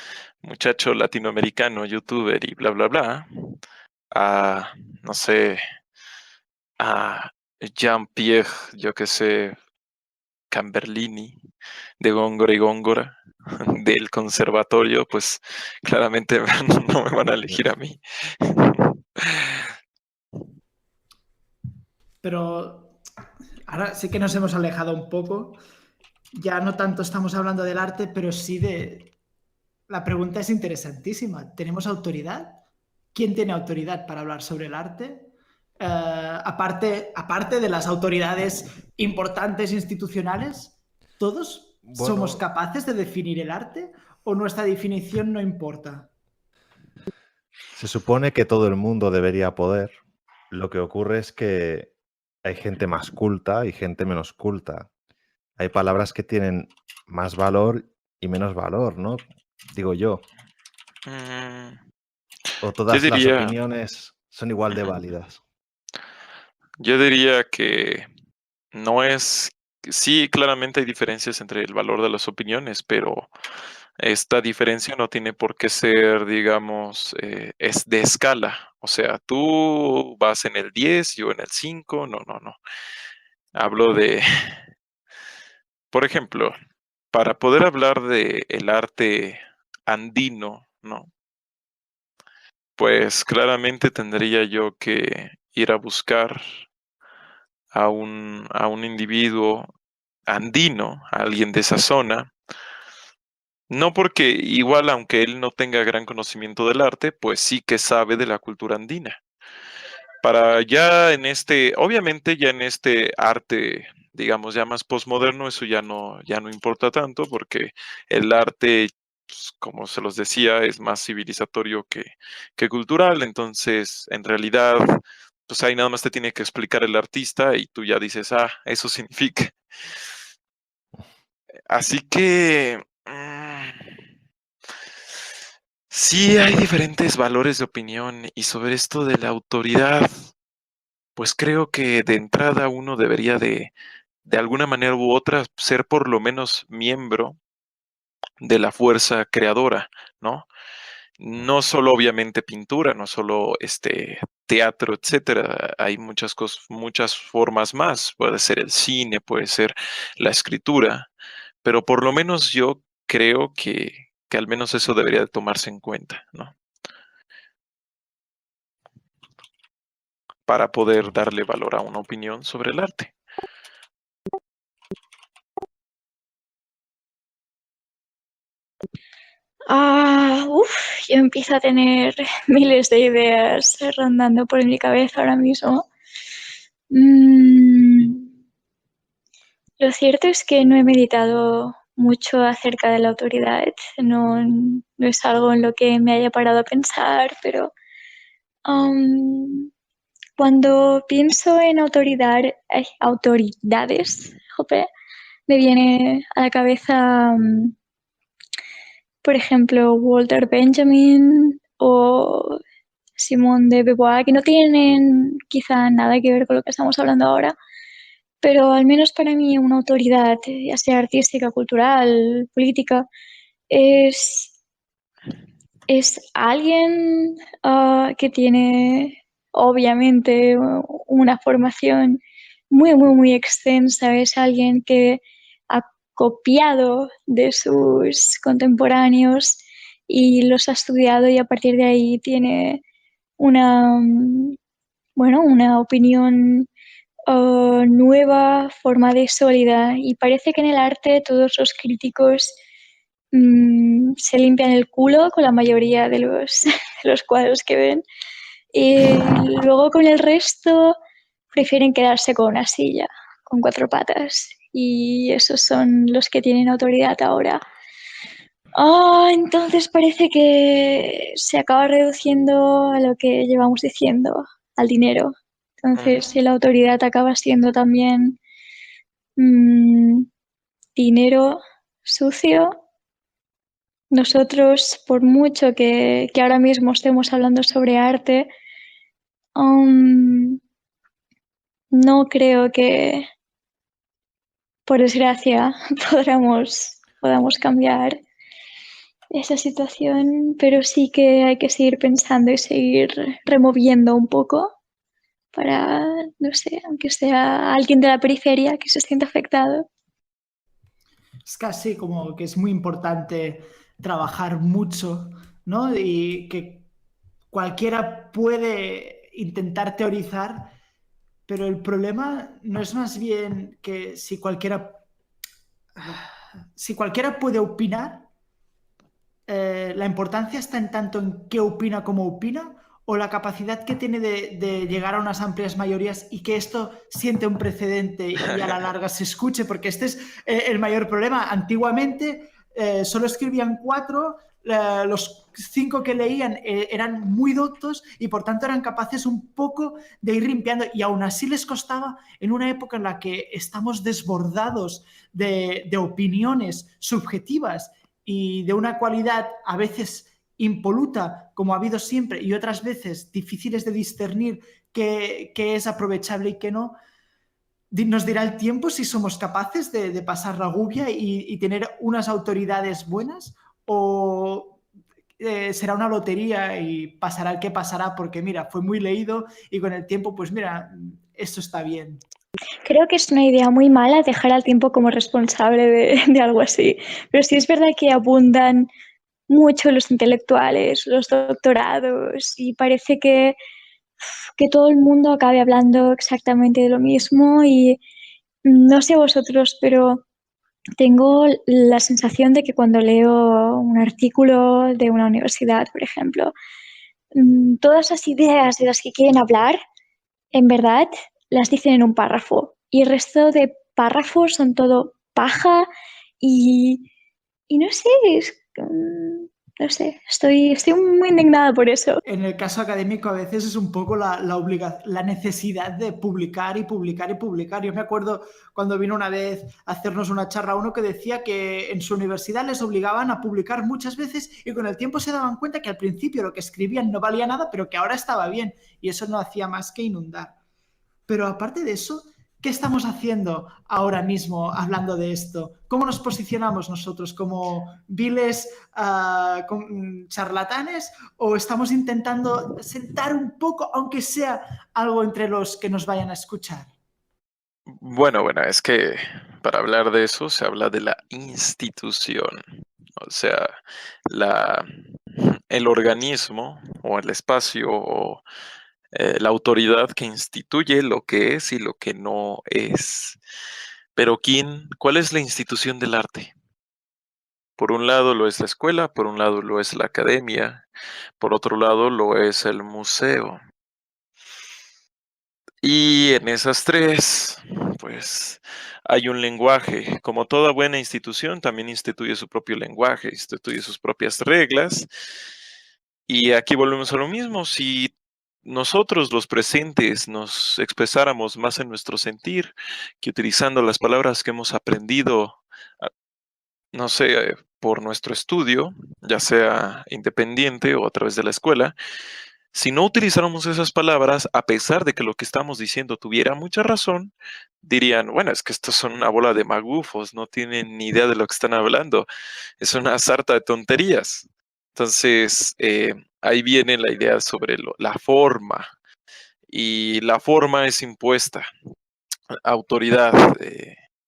muchacho latinoamericano, youtuber y bla, bla, bla, a, no sé, a Jean-Pierre, yo qué sé, Camberlini, de Góngora y Góngora, del conservatorio, pues claramente no me van a elegir a mí. Pero ahora sí que nos hemos alejado un poco. Ya no tanto estamos hablando del arte, pero sí de... La pregunta es interesantísima. ¿Tenemos autoridad? ¿Quién tiene autoridad para hablar sobre el arte? Aparte de las autoridades importantes institucionales, ¿todos somos Bueno, capaces de definir el arte o nuestra definición no importa? se supone que todo el mundo debería poder. Lo que ocurre es que hay gente más culta y gente menos culta. Hay palabras que tienen más valor y menos valor, ¿no? Digo yo. Mm, O Yo todas las diría, opiniones son igual de ujú, válidas. yo diría que no es, sí, claramente hay diferencias entre el valor de las opiniones, pero esta diferencia no tiene por qué ser, digamos, es de escala. O sea, tú vas en el 10, yo en el 5, no, no, no. Hablo de, por ejemplo, para poder hablar de el arte andino, ¿no? Pues claramente tendría yo que ir a buscar a un individuo andino, a alguien de esa zona. No porque igual, aunque él no tenga gran conocimiento del arte, pues sí que sabe de la cultura andina. Para ya en obviamente ya en este arte, digamos, ya más posmoderno, eso ya no importa tanto, porque el arte, pues, como se los decía, es más civilizatorio que cultural. Entonces, en realidad, pues ahí nada más te tiene que explicar el artista y tú ya dices, eso significa. Así que sí hay diferentes valores de opinión, y sobre esto de la autoridad, pues creo que de entrada uno debería de alguna manera u otra, ser por lo menos miembro de la fuerza creadora, ¿no? No solo obviamente pintura, no solo teatro, etcétera. Hay muchas cosas, muchas formas más. Puede ser el cine, puede ser la escritura, pero por lo menos yo creo que al menos eso debería de tomarse en cuenta, ¿no? Para poder darle valor a una opinión sobre el arte. Yo empiezo a tener miles de ideas rondando por mi cabeza ahora mismo. Lo cierto es que no he meditado mucho acerca de la autoridad. No es algo en lo que me haya parado a pensar, pero cuando pienso en autoridades, jope, me viene a la cabeza, por ejemplo, Walter Benjamin o Simone de Beauvoir, que no tienen quizá nada que ver con lo que estamos hablando ahora, pero al menos para mí una autoridad, ya sea artística, cultural, política, es, es alguien que tiene obviamente una formación muy, muy, muy extensa, es alguien que ha copiado de sus contemporáneos y los ha estudiado, y a partir de ahí tiene una, una opinión nueva, formada y sólida. Y parece que en el arte todos los críticos se limpian el culo con la mayoría de de los cuadros que ven, y luego con el resto prefieren quedarse con una silla, con cuatro patas. Y esos son los que tienen autoridad ahora. Entonces parece que se acaba reduciendo a lo que llevamos diciendo, al dinero. Entonces, si la autoridad acaba siendo también dinero sucio. Nosotros, por mucho que ahora mismo estemos hablando sobre arte, no creo que, por desgracia, podamos cambiar esa situación, pero sí que hay que seguir pensando y seguir removiendo un poco para, no sé, aunque sea alguien de la periferia que se sienta afectado. Es casi como que es muy importante trabajar mucho, ¿no? Y que cualquiera puede intentar teorizar, pero el problema no es más bien que si cualquiera puede opinar, la importancia está en tanto en qué opina como opina o la capacidad que tiene de llegar a unas amplias mayorías y que esto siente un precedente y a la larga se escuche, porque este es el mayor problema. Antiguamente solo escribían 4, los 5 que leían eran muy doctos y por tanto eran capaces un poco de ir limpiando y aún así les costaba en una época en la que estamos desbordados de opiniones subjetivas y de una cualidad a veces impoluta, como ha habido siempre, y otras veces difíciles de discernir qué es aprovechable y qué no, nos dirá el tiempo si somos capaces de pasar la gubia y tener unas autoridades buenas o será una lotería y pasará el que pasará porque mira, fue muy leído y con el tiempo pues mira, esto está bien. Creo que es una idea muy mala dejar al tiempo como responsable de algo así, pero sí es verdad que abundan mucho los intelectuales, los doctorados y parece que todo el mundo acabe hablando exactamente de lo mismo y no sé vosotros, pero tengo la sensación de que cuando leo un artículo de una universidad, por ejemplo, todas las ideas de las que quieren hablar, en verdad, las dicen en un párrafo y el resto de párrafos son todo paja y, y no sé, no sé, estoy muy indignada por eso. En el caso académico a veces es un poco la necesidad de publicar y publicar y publicar. Yo me acuerdo cuando vino una vez a hacernos una charla uno que decía que en su universidad les obligaban a publicar muchas veces y con el tiempo se daban cuenta que al principio lo que escribían no valía nada, pero que ahora estaba bien y eso no hacía más que inundar. Pero aparte de eso, ¿qué estamos haciendo ahora mismo hablando de esto? ¿Cómo nos posicionamos nosotros? ¿Como viles charlatanes? ¿O estamos intentando sentar un poco, aunque sea algo entre los que nos vayan a escuchar? Bueno, es que para hablar de eso se habla de la institución, o sea, la, el organismo o el espacio o la autoridad que instituye lo que es y lo que no es. Pero ¿cuál es la institución del arte? Por un lado lo es la escuela, por un lado lo es la academia, por otro lado lo es el museo. Y en esas tres, pues hay un lenguaje. Como toda buena institución, también instituye su propio lenguaje, instituye sus propias reglas. Y aquí volvemos a lo mismo. Si nosotros los presentes nos expresáramos más en nuestro sentir que utilizando las palabras que hemos aprendido, no sé, por nuestro estudio, ya sea independiente o a través de la escuela, si no utilizáramos esas palabras, a pesar de que lo que estamos diciendo tuviera mucha razón, dirían, bueno, es que estos son una bola de magufos, no tienen ni idea de lo que están hablando, es una sarta de tonterías. Entonces, ahí viene la idea sobre la forma, y la forma es impuesta, autoridad,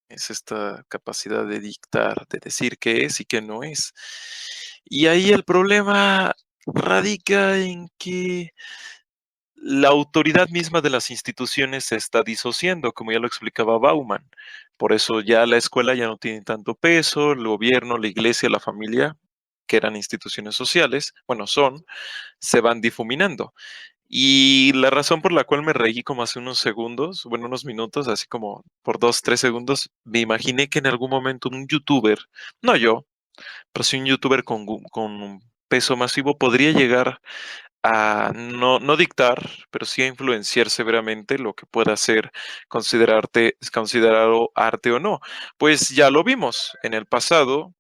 es esta capacidad de dictar, de decir qué es y qué no es. Y ahí el problema radica en que la autoridad misma de las instituciones se está disociando, como ya lo explicaba Bauman. Por eso ya la escuela ya no tiene tanto peso, el gobierno, la iglesia, la familia, que eran instituciones sociales, bueno, se van difuminando. Y la razón por la cual me reí como hace unos segundos, bueno, unos minutos, así como por 2, 3 segundos, me imaginé que en algún momento un youtuber, no yo, pero sí un youtuber con un peso masivo podría llegar a no dictar, pero sí a influenciar severamente lo que pueda ser considerado arte o no. Pues ya lo vimos en el pasado,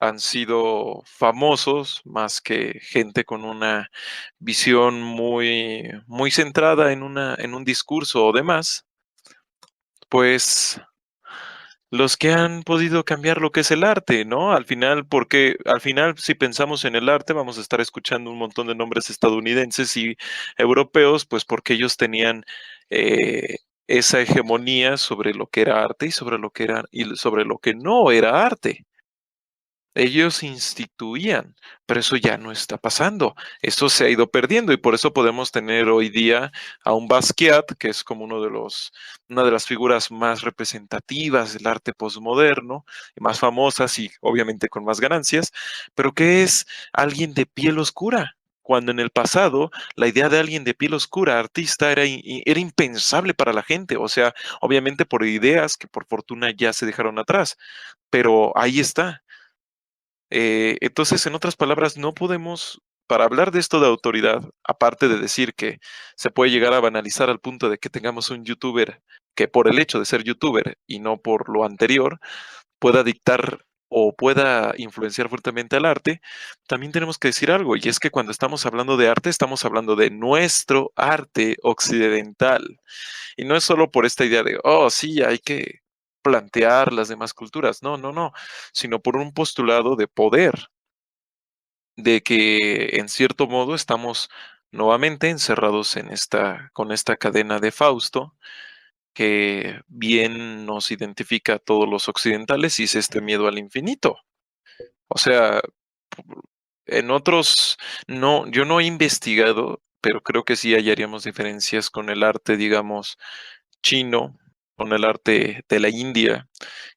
han sido famosos más que gente con una visión muy centrada en un discurso o demás, pues los que han podido cambiar lo que es el arte, ¿no? Al final, porque al final, si pensamos en el arte, vamos a estar escuchando un montón de nombres estadounidenses y europeos, pues porque ellos tenían esa hegemonía sobre lo que era arte y sobre lo que era y sobre lo que no era arte. Ellos instituían, pero eso ya no está pasando. Eso se ha ido perdiendo y por eso podemos tener hoy día a un Basquiat, que es como una de las figuras más representativas del arte posmoderno y más famosas y obviamente con más ganancias, pero que es alguien de piel oscura. Cuando en el pasado la idea de alguien de piel oscura, artista, era impensable para la gente. O sea, obviamente por ideas que por fortuna ya se dejaron atrás, pero ahí está. Entonces, en otras palabras, no podemos, para hablar de esto de autoridad, aparte de decir que se puede llegar a banalizar al punto de que tengamos un youtuber que por el hecho de ser youtuber y no por lo anterior, pueda dictar o pueda influenciar fuertemente al arte, también tenemos que decir algo, y es que cuando estamos hablando de arte, estamos hablando de nuestro arte occidental. Y no es solo por esta idea de, oh, sí, hay que plantear las demás culturas. No, no, no, sino por un postulado de poder, de que en cierto modo estamos nuevamente encerrados con esta cadena de Fausto, que bien nos identifica a todos los occidentales y es este miedo al infinito. O sea, en otros, no, yo no he investigado, pero creo que sí hallaríamos diferencias con el arte, digamos, chino, con el arte de la India.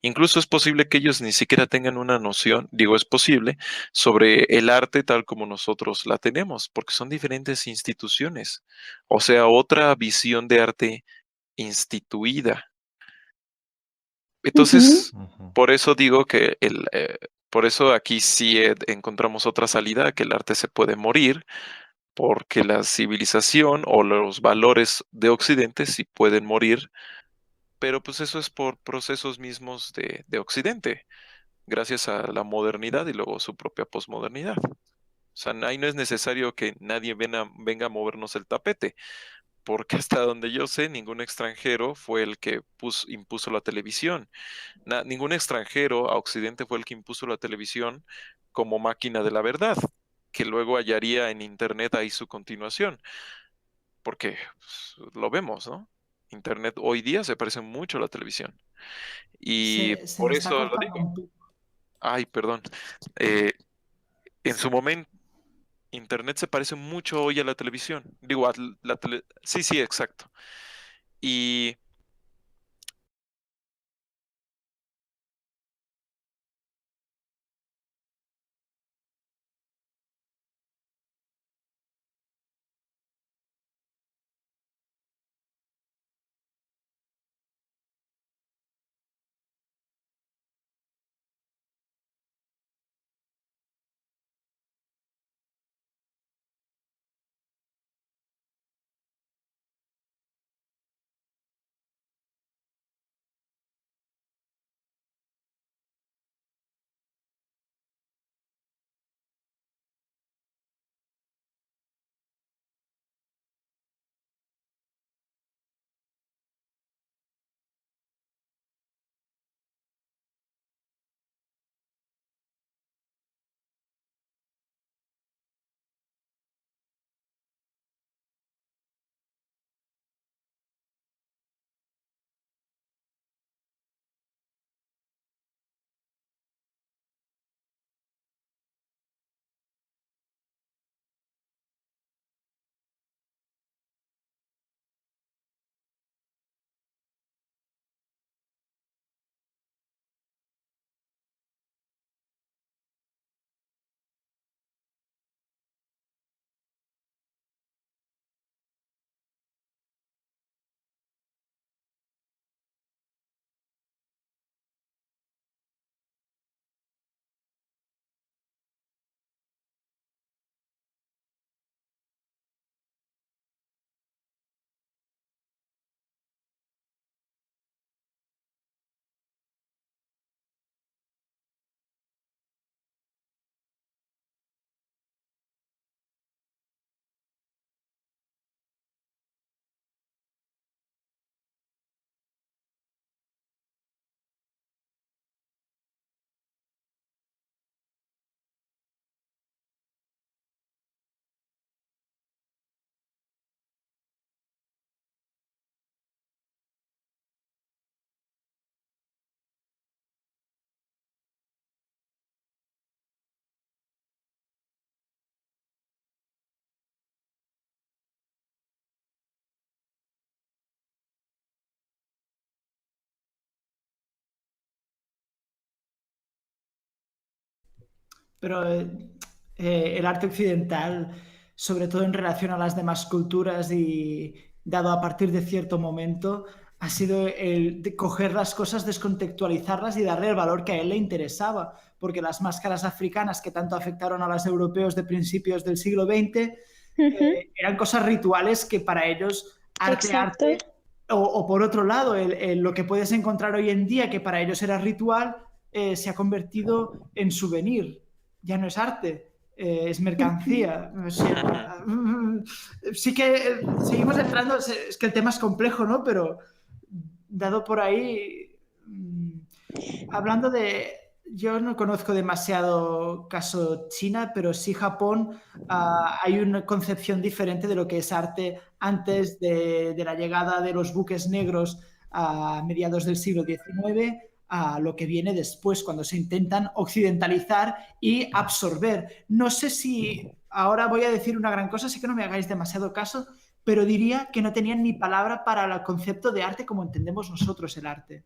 Incluso es posible que ellos ni siquiera tengan una noción, digo es posible, sobre el arte tal como nosotros la tenemos, porque son diferentes instituciones. O sea, otra visión de arte instituida. Ujú. Entonces, por eso digo que por eso aquí sí encontramos otra salida, que el arte se puede morir, porque la civilización o los valores de Occidente sí pueden morir, pero pues eso es por procesos mismos de Occidente, gracias a la modernidad y luego su propia posmodernidad. O sea, ahí no es necesario que nadie venga a movernos el tapete, porque hasta donde yo sé, ningún extranjero fue el que impuso la televisión. Ningún extranjero a Occidente fue el que impuso la televisión como máquina de la verdad, que luego hallaría en Internet ahí su continuación, porque pues, lo vemos, ¿no? Internet hoy día se parece mucho a la televisión. Y Se por está eso lo cortando digo. un poco. Ay, perdón. Eh, en su momento, Internet se parece mucho hoy a la televisión. Digo, sí, sí, exacto. Y pero el arte occidental, sobre todo en relación a las demás culturas y dado a partir de cierto momento, ha sido el de coger las cosas, descontextualizarlas y darle el valor que a él le interesaba, porque las máscaras africanas que tanto afectaron a los europeos de principios del siglo XX eran cosas rituales que para ellos Exacto. arte, o por otro lado, lo que puedes encontrar hoy en día, que para ellos era ritual, se ha convertido en souvenir. Ya no es arte, es mercancía. O sea, sí que seguimos entrando, es que el tema es complejo, ¿no? Pero dado por ahí, hablando de, yo no conozco demasiado caso China, pero sí Japón, hay una concepción diferente de lo que es arte antes de la llegada de los buques negros a mediados del siglo XIX a lo que viene después, cuando se intentan occidentalizar y absorber. No sé si ahora voy a decir una gran cosa, así que no me hagáis demasiado caso, pero diría que no tenían ni palabra para el concepto de arte como entendemos nosotros el arte.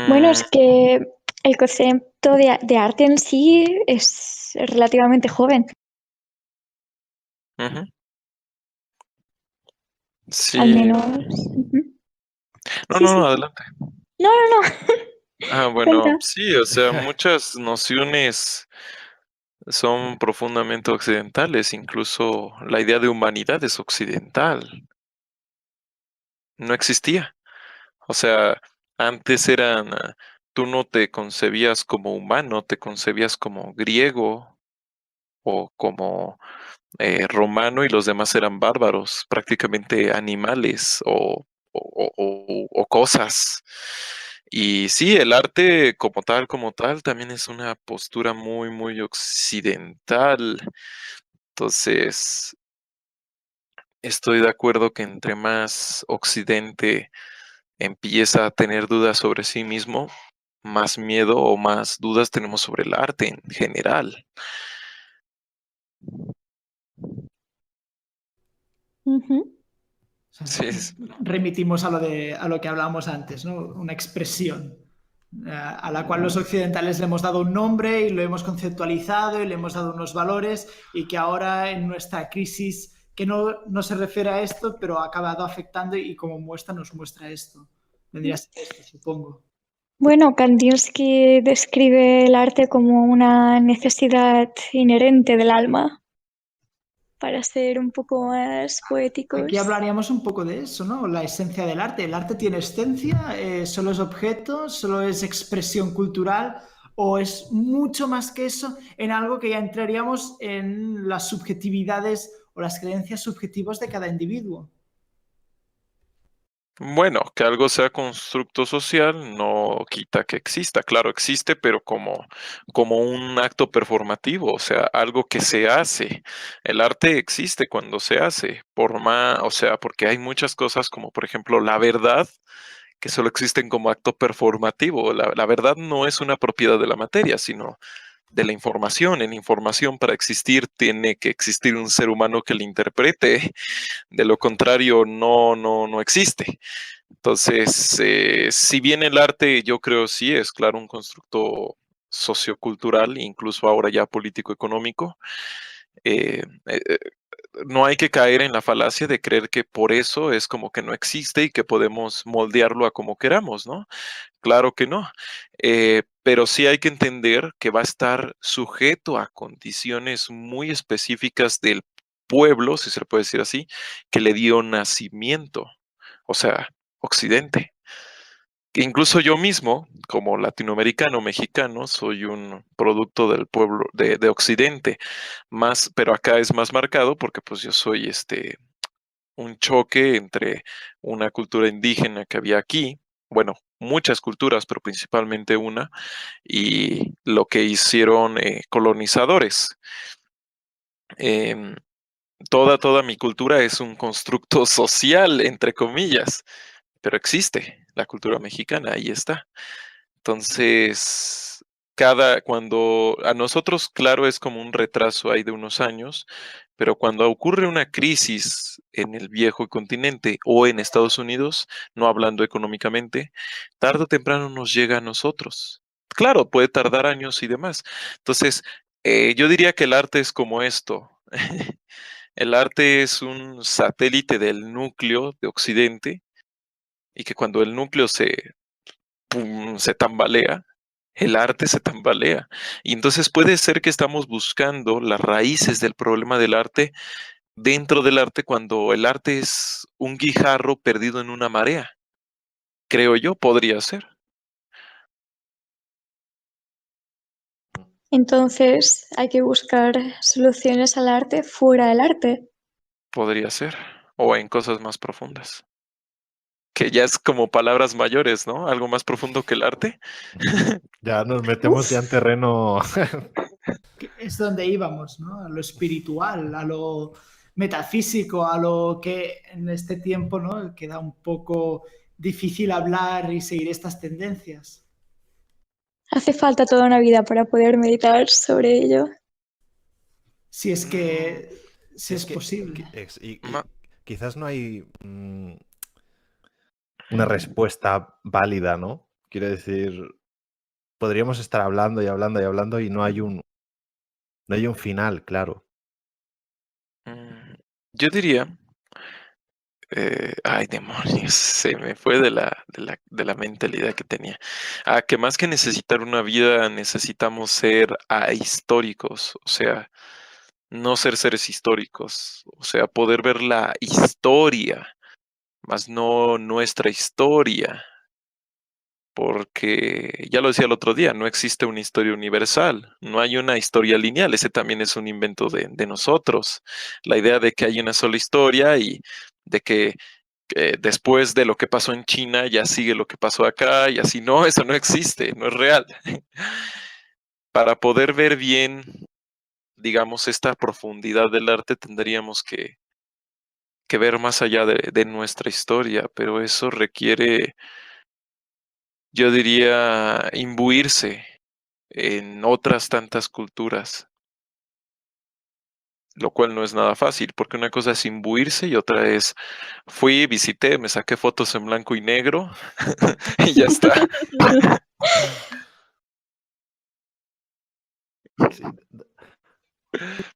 Bueno, Mm, es que el concepto de arte en sí es relativamente joven. ujú. Al Sí. menos. Ujú. No, Sí, no, sí. no, adelante. No, no, no. Bueno, Cuenta. sí, o sea, muchas nociones son profundamente occidentales, incluso la idea de humanidad es occidental, no existía. O sea, antes eran, tú no te concebías como humano, te concebías como griego o como romano y los demás eran bárbaros, prácticamente animales o cosas. Y sí, el arte como tal, también es una postura muy, muy occidental. Entonces, estoy de acuerdo que entre más Occidente empieza a tener dudas sobre sí mismo, más miedo o más dudas tenemos sobre el arte en general. Ujú. O sea, Sí, remitimos a lo que hablábamos antes, ¿no? Una expresión a la cual los occidentales le hemos dado un nombre y lo hemos conceptualizado y le hemos dado unos valores y que ahora en nuestra crisis, que no se refiere a esto, pero ha acabado afectando y como muestra nos muestra esto. Vendría a ser esto, supongo. Bueno, Kandinsky describe el arte como una necesidad inherente del alma, para ser un poco más Aquí poéticos. hablaríamos un poco de eso, ¿no? La esencia del arte. ¿El arte tiene esencia? ¿Solo es objeto? ¿Solo es expresión cultural? ¿O es mucho más que eso en algo que ya entraríamos en las subjetividades o las creencias subjetivas de cada individuo? bueno, que algo sea constructo social no quita que exista. Claro, existe, pero como un acto performativo, o sea, algo que se hace. El arte existe cuando se hace, por más, o sea, porque hay muchas cosas como, por ejemplo, la verdad, que solo existen como acto performativo. La verdad no es una propiedad de la materia, sino de la información. En información, para existir, tiene que existir un ser humano que la interprete. De lo contrario, no existe. Entonces, si bien el arte, yo creo sí es, claro, un constructo sociocultural, incluso ahora ya político-económico, eh, eh, no hay que caer en la falacia de creer que por eso es como que no existe y que podemos moldearlo a como queramos, ¿no? Claro que no. Pero sí hay que entender que va a estar sujeto a condiciones muy específicas del pueblo, si se le puede decir así, que le dio nacimiento, o sea, Occidente. Que incluso yo mismo, como latinoamericano, mexicano, soy un producto del pueblo de Occidente, más, pero acá es más marcado porque pues yo soy un choque entre una cultura indígena que había aquí, bueno, muchas culturas, pero principalmente una, y lo que hicieron colonizadores. Em, toda mi cultura es un constructo social, entre comillas, pero existe la cultura mexicana, ahí está. Entonces, cuando a nosotros, claro, es como un retraso ahí de unos años, pero cuando ocurre una crisis en el viejo continente o en Estados Unidos, no hablando económicamente, tarde o temprano nos llega a nosotros. Claro, puede tardar años y demás. Entonces, Yo diría que el arte es como esto. El arte es un satélite del núcleo de Occidente y que cuando el núcleo se tambalea, el arte se tambalea. Y entonces puede ser que estamos buscando las raíces del problema del arte dentro del arte cuando el arte es un guijarro perdido en una marea. Creo yo, podría ser. Entonces hay que buscar soluciones al arte fuera del arte. Podría ser. O en cosas más profundas. Que ya es como palabras mayores, ¿no? Algo más profundo que el arte. Ya nos metemos ya en terreno. Que es donde íbamos, ¿no? A lo espiritual, a lo metafísico, a lo que en este tiempo, ¿no? Queda un poco difícil hablar y seguir estas tendencias. Hace falta toda una vida para poder meditar sobre ello. Si es que si es posible. Ma- Quizás no hay una respuesta válida, ¿no? Quiero decir, podríamos estar hablando y hablando y hablando y no hay un final, claro. Yo diría, ay demonios, se me fue de la mentalidad que tenía. Que más que necesitar una vida, necesitamos ser ahistóricos, o sea, no ser seres históricos, o sea, poder ver la historia, más no nuestra historia. Porque ya lo decía el otro día, no existe una historia universal, no hay una historia lineal, ese también es un invento de nosotros. La idea de que hay una sola historia y de que después de lo que pasó en China ya sigue lo que pasó acá y así no, eso no existe, no es real. Para poder ver bien, digamos, esta profundidad del arte tendríamos que ver más allá de nuestra historia, pero eso requiere, yo diría, imbuirse en otras tantas culturas, lo cual no es nada fácil, porque una cosa es imbuirse y otra es fui, visité, me saqué fotos en blanco y negro y ya está. Sí,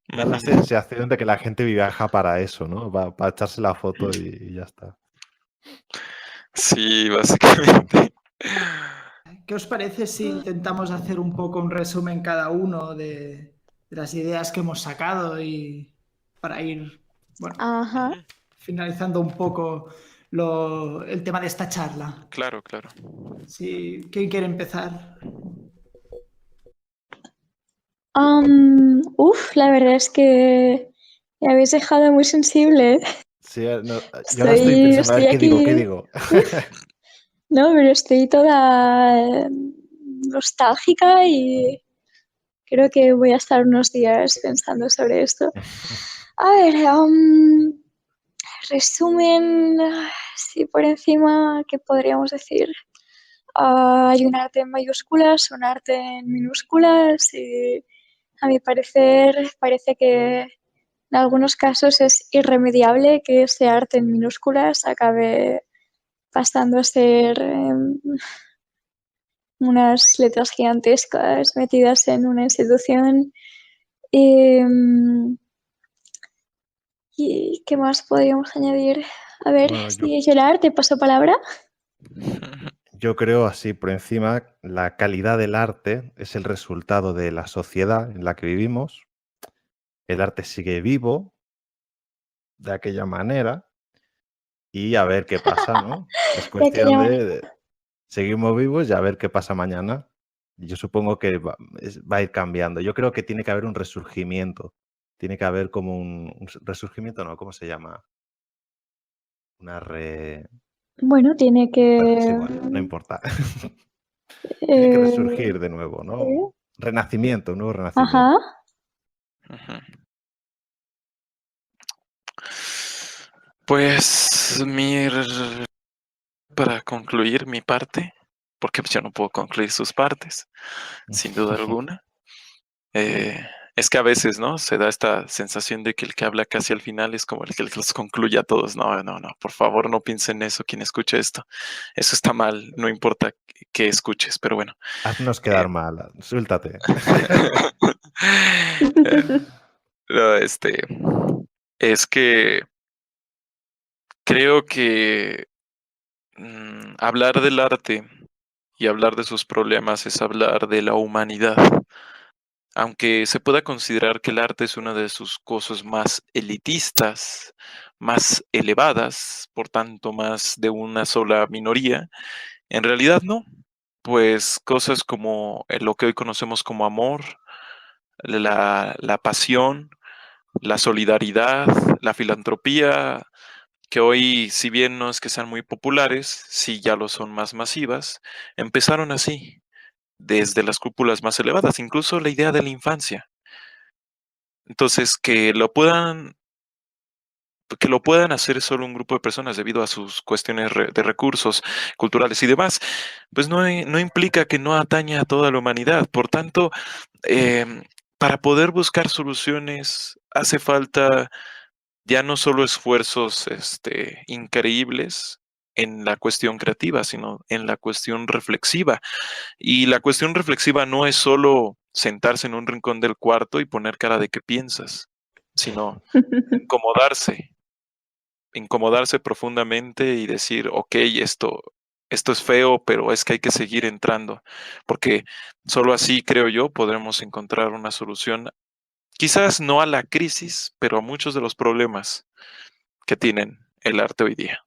da la sensación de que la gente viaja para eso, ¿no? Para echarse la foto y ya está. Sí, básicamente. ¿Qué os parece si intentamos hacer un poco un resumen cada uno de las ideas que hemos sacado y para ir, bueno, Ajá. finalizando un poco el tema de esta charla? Claro, claro. ¿Quién quiere empezar? La verdad es que me habéis dejado muy sensible. Sí, no, yo ahora estoy pensando, a ver, ¿qué digo? ¿Qué digo? No, pero estoy toda nostálgica y creo que voy a estar unos días pensando sobre esto. A ver, resumen, sí, por encima, ¿qué podríamos decir? Hay un arte en mayúsculas, un arte en minúsculas y a mi parecer parece que en algunos casos es irremediable que ese arte en minúsculas acabe pasando a ser unas letras gigantescas metidas en una institución. ¿Y qué más podríamos añadir? A ver, Bueno, si Gerard, te paso palabra. yo creo así por encima, la calidad del arte es el resultado de la sociedad en la que vivimos. El arte sigue vivo de aquella manera y a ver qué pasa, ¿no? Es cuestión de seguimos vivos y a ver qué pasa mañana. Yo supongo que va a ir cambiando. Yo creo que tiene que haber un resurgimiento. Tiene que haber como un resurgimiento, ¿no? ¿Cómo se llama? Una re... Bueno, tiene Bueno, es que... igual, no importa. Tiene que resurgir de nuevo, ¿no? Renacimiento, un nuevo renacimiento. Ajá. Pues para concluir mi parte, porque yo no puedo concluir sus partes, sin duda alguna. Es que a veces, ¿no? Se da esta sensación de que el que habla casi al final es como el que los concluye a todos. No, no, no, por favor no piensen eso quien escucha esto. Eso está mal, no importa que escuches, pero bueno. Haznos quedar mal, suéltate. No, es que creo que hablar del arte y hablar de sus problemas es hablar de la humanidad. Aunque se pueda considerar que el arte es una de sus cosas más elitistas, más elevadas, por tanto más de una sola minoría, en realidad no. Pues cosas como lo que hoy conocemos como amor, la pasión, la solidaridad, la filantropía, que hoy, si bien no es que sean muy populares, sí ya lo son más masivas, empezaron así, desde las cúpulas más elevadas, incluso la idea de la infancia. Entonces, que lo puedan hacer solo un grupo de personas debido a sus cuestiones de recursos culturales y demás, pues no implica que no atañe a toda la humanidad. Por tanto, em, para poder buscar soluciones hace falta ya no solo esfuerzos increíbles en la cuestión creativa, sino en la cuestión reflexiva. Y la cuestión reflexiva no es solo sentarse en un rincón del cuarto y poner cara de qué piensas, sino incomodarse, incomodarse profundamente y decir, ok, esto es feo, pero es que hay que seguir entrando, porque solo así, creo yo, podremos encontrar una solución, quizás no a la crisis, pero a muchos de los problemas que tienen el arte hoy día.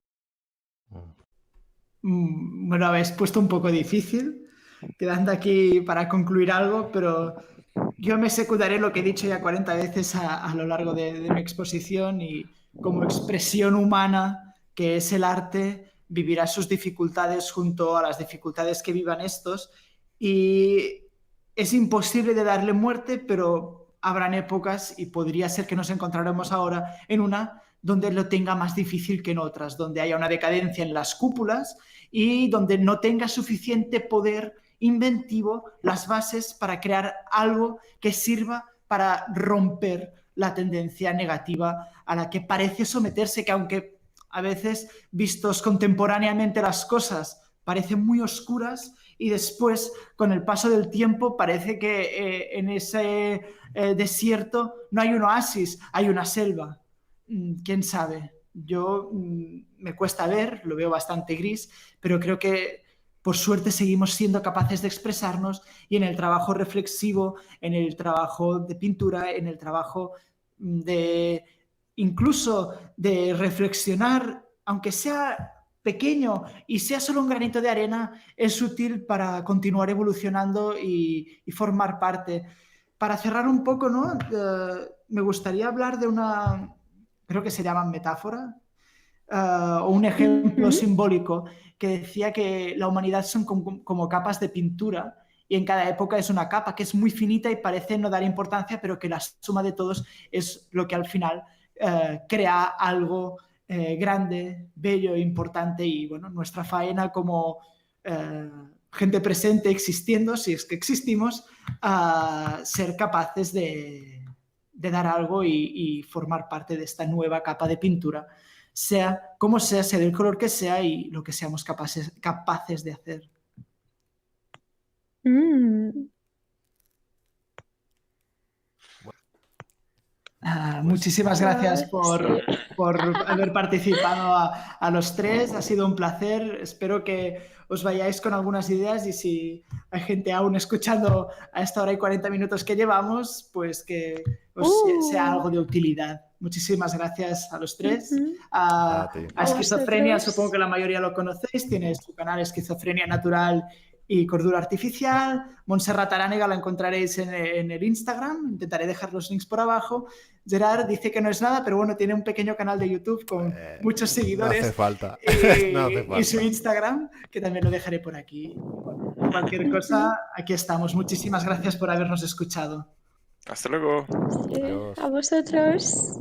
Bueno, habéis puesto un poco difícil, quedando aquí para concluir algo, pero yo me secundaré lo que he dicho ya 40 veces a lo largo de mi exposición y como expresión humana que es el arte, vivirá sus dificultades junto a las dificultades que vivan estos y es imposible de darle muerte, pero habrán épocas y podría ser que nos encontraremos ahora en una donde lo tenga más difícil que en otras, donde haya una decadencia en las cúpulas y donde no tenga suficiente poder inventivo las bases para crear algo que sirva para romper la tendencia negativa a la que parece someterse, que aunque a veces vistos contemporáneamente las cosas parecen muy oscuras y después con el paso del tiempo parece que en ese desierto no hay un oasis, hay una selva. ¿Quién sabe? Yo me cuesta ver, lo veo bastante gris, pero creo que por suerte seguimos siendo capaces de expresarnos y en el trabajo reflexivo, en el trabajo de pintura, en el trabajo de incluso de reflexionar, aunque sea pequeño y sea solo un granito de arena, es útil para continuar evolucionando y formar parte. Para cerrar un poco, ¿no? Me gustaría hablar de una, creo que se llama metáfora, o un ejemplo simbólico que decía que la humanidad son como capas de pintura y en cada época es una capa que es muy finita y parece no dar importancia, pero que la suma de todos es lo que al final crea algo grande, bello, importante y bueno, nuestra faena como gente presente existiendo, si es que existimos, ser capaces de dar algo y formar parte de esta nueva capa de pintura, sea como sea del color que sea y lo que seamos capaces de hacer. Muchísimas gracias por haber participado a los tres. Ha sido un placer. Espero que os vayáis con algunas ideas y si hay gente aún escuchando a esta hora y 40 minutos que llevamos, pues que os sea algo de utilidad. Muchísimas gracias a los tres. A Esquizofrenia, supongo que la mayoría lo conocéis. Tiene su canal Esquizofrenia Natural y Cordura Artificial. Montserrat Aránega la encontraréis en el Instagram. Intentaré dejar los links por abajo. Gerard dice que no es nada, pero bueno, tiene un pequeño canal de YouTube con muchos seguidores. No hace falta. No hace falta. Y su Instagram, que también lo dejaré por aquí. Bueno, cualquier cosa, aquí estamos. Muchísimas gracias por habernos escuchado. Hasta luego. Sí, a vosotros.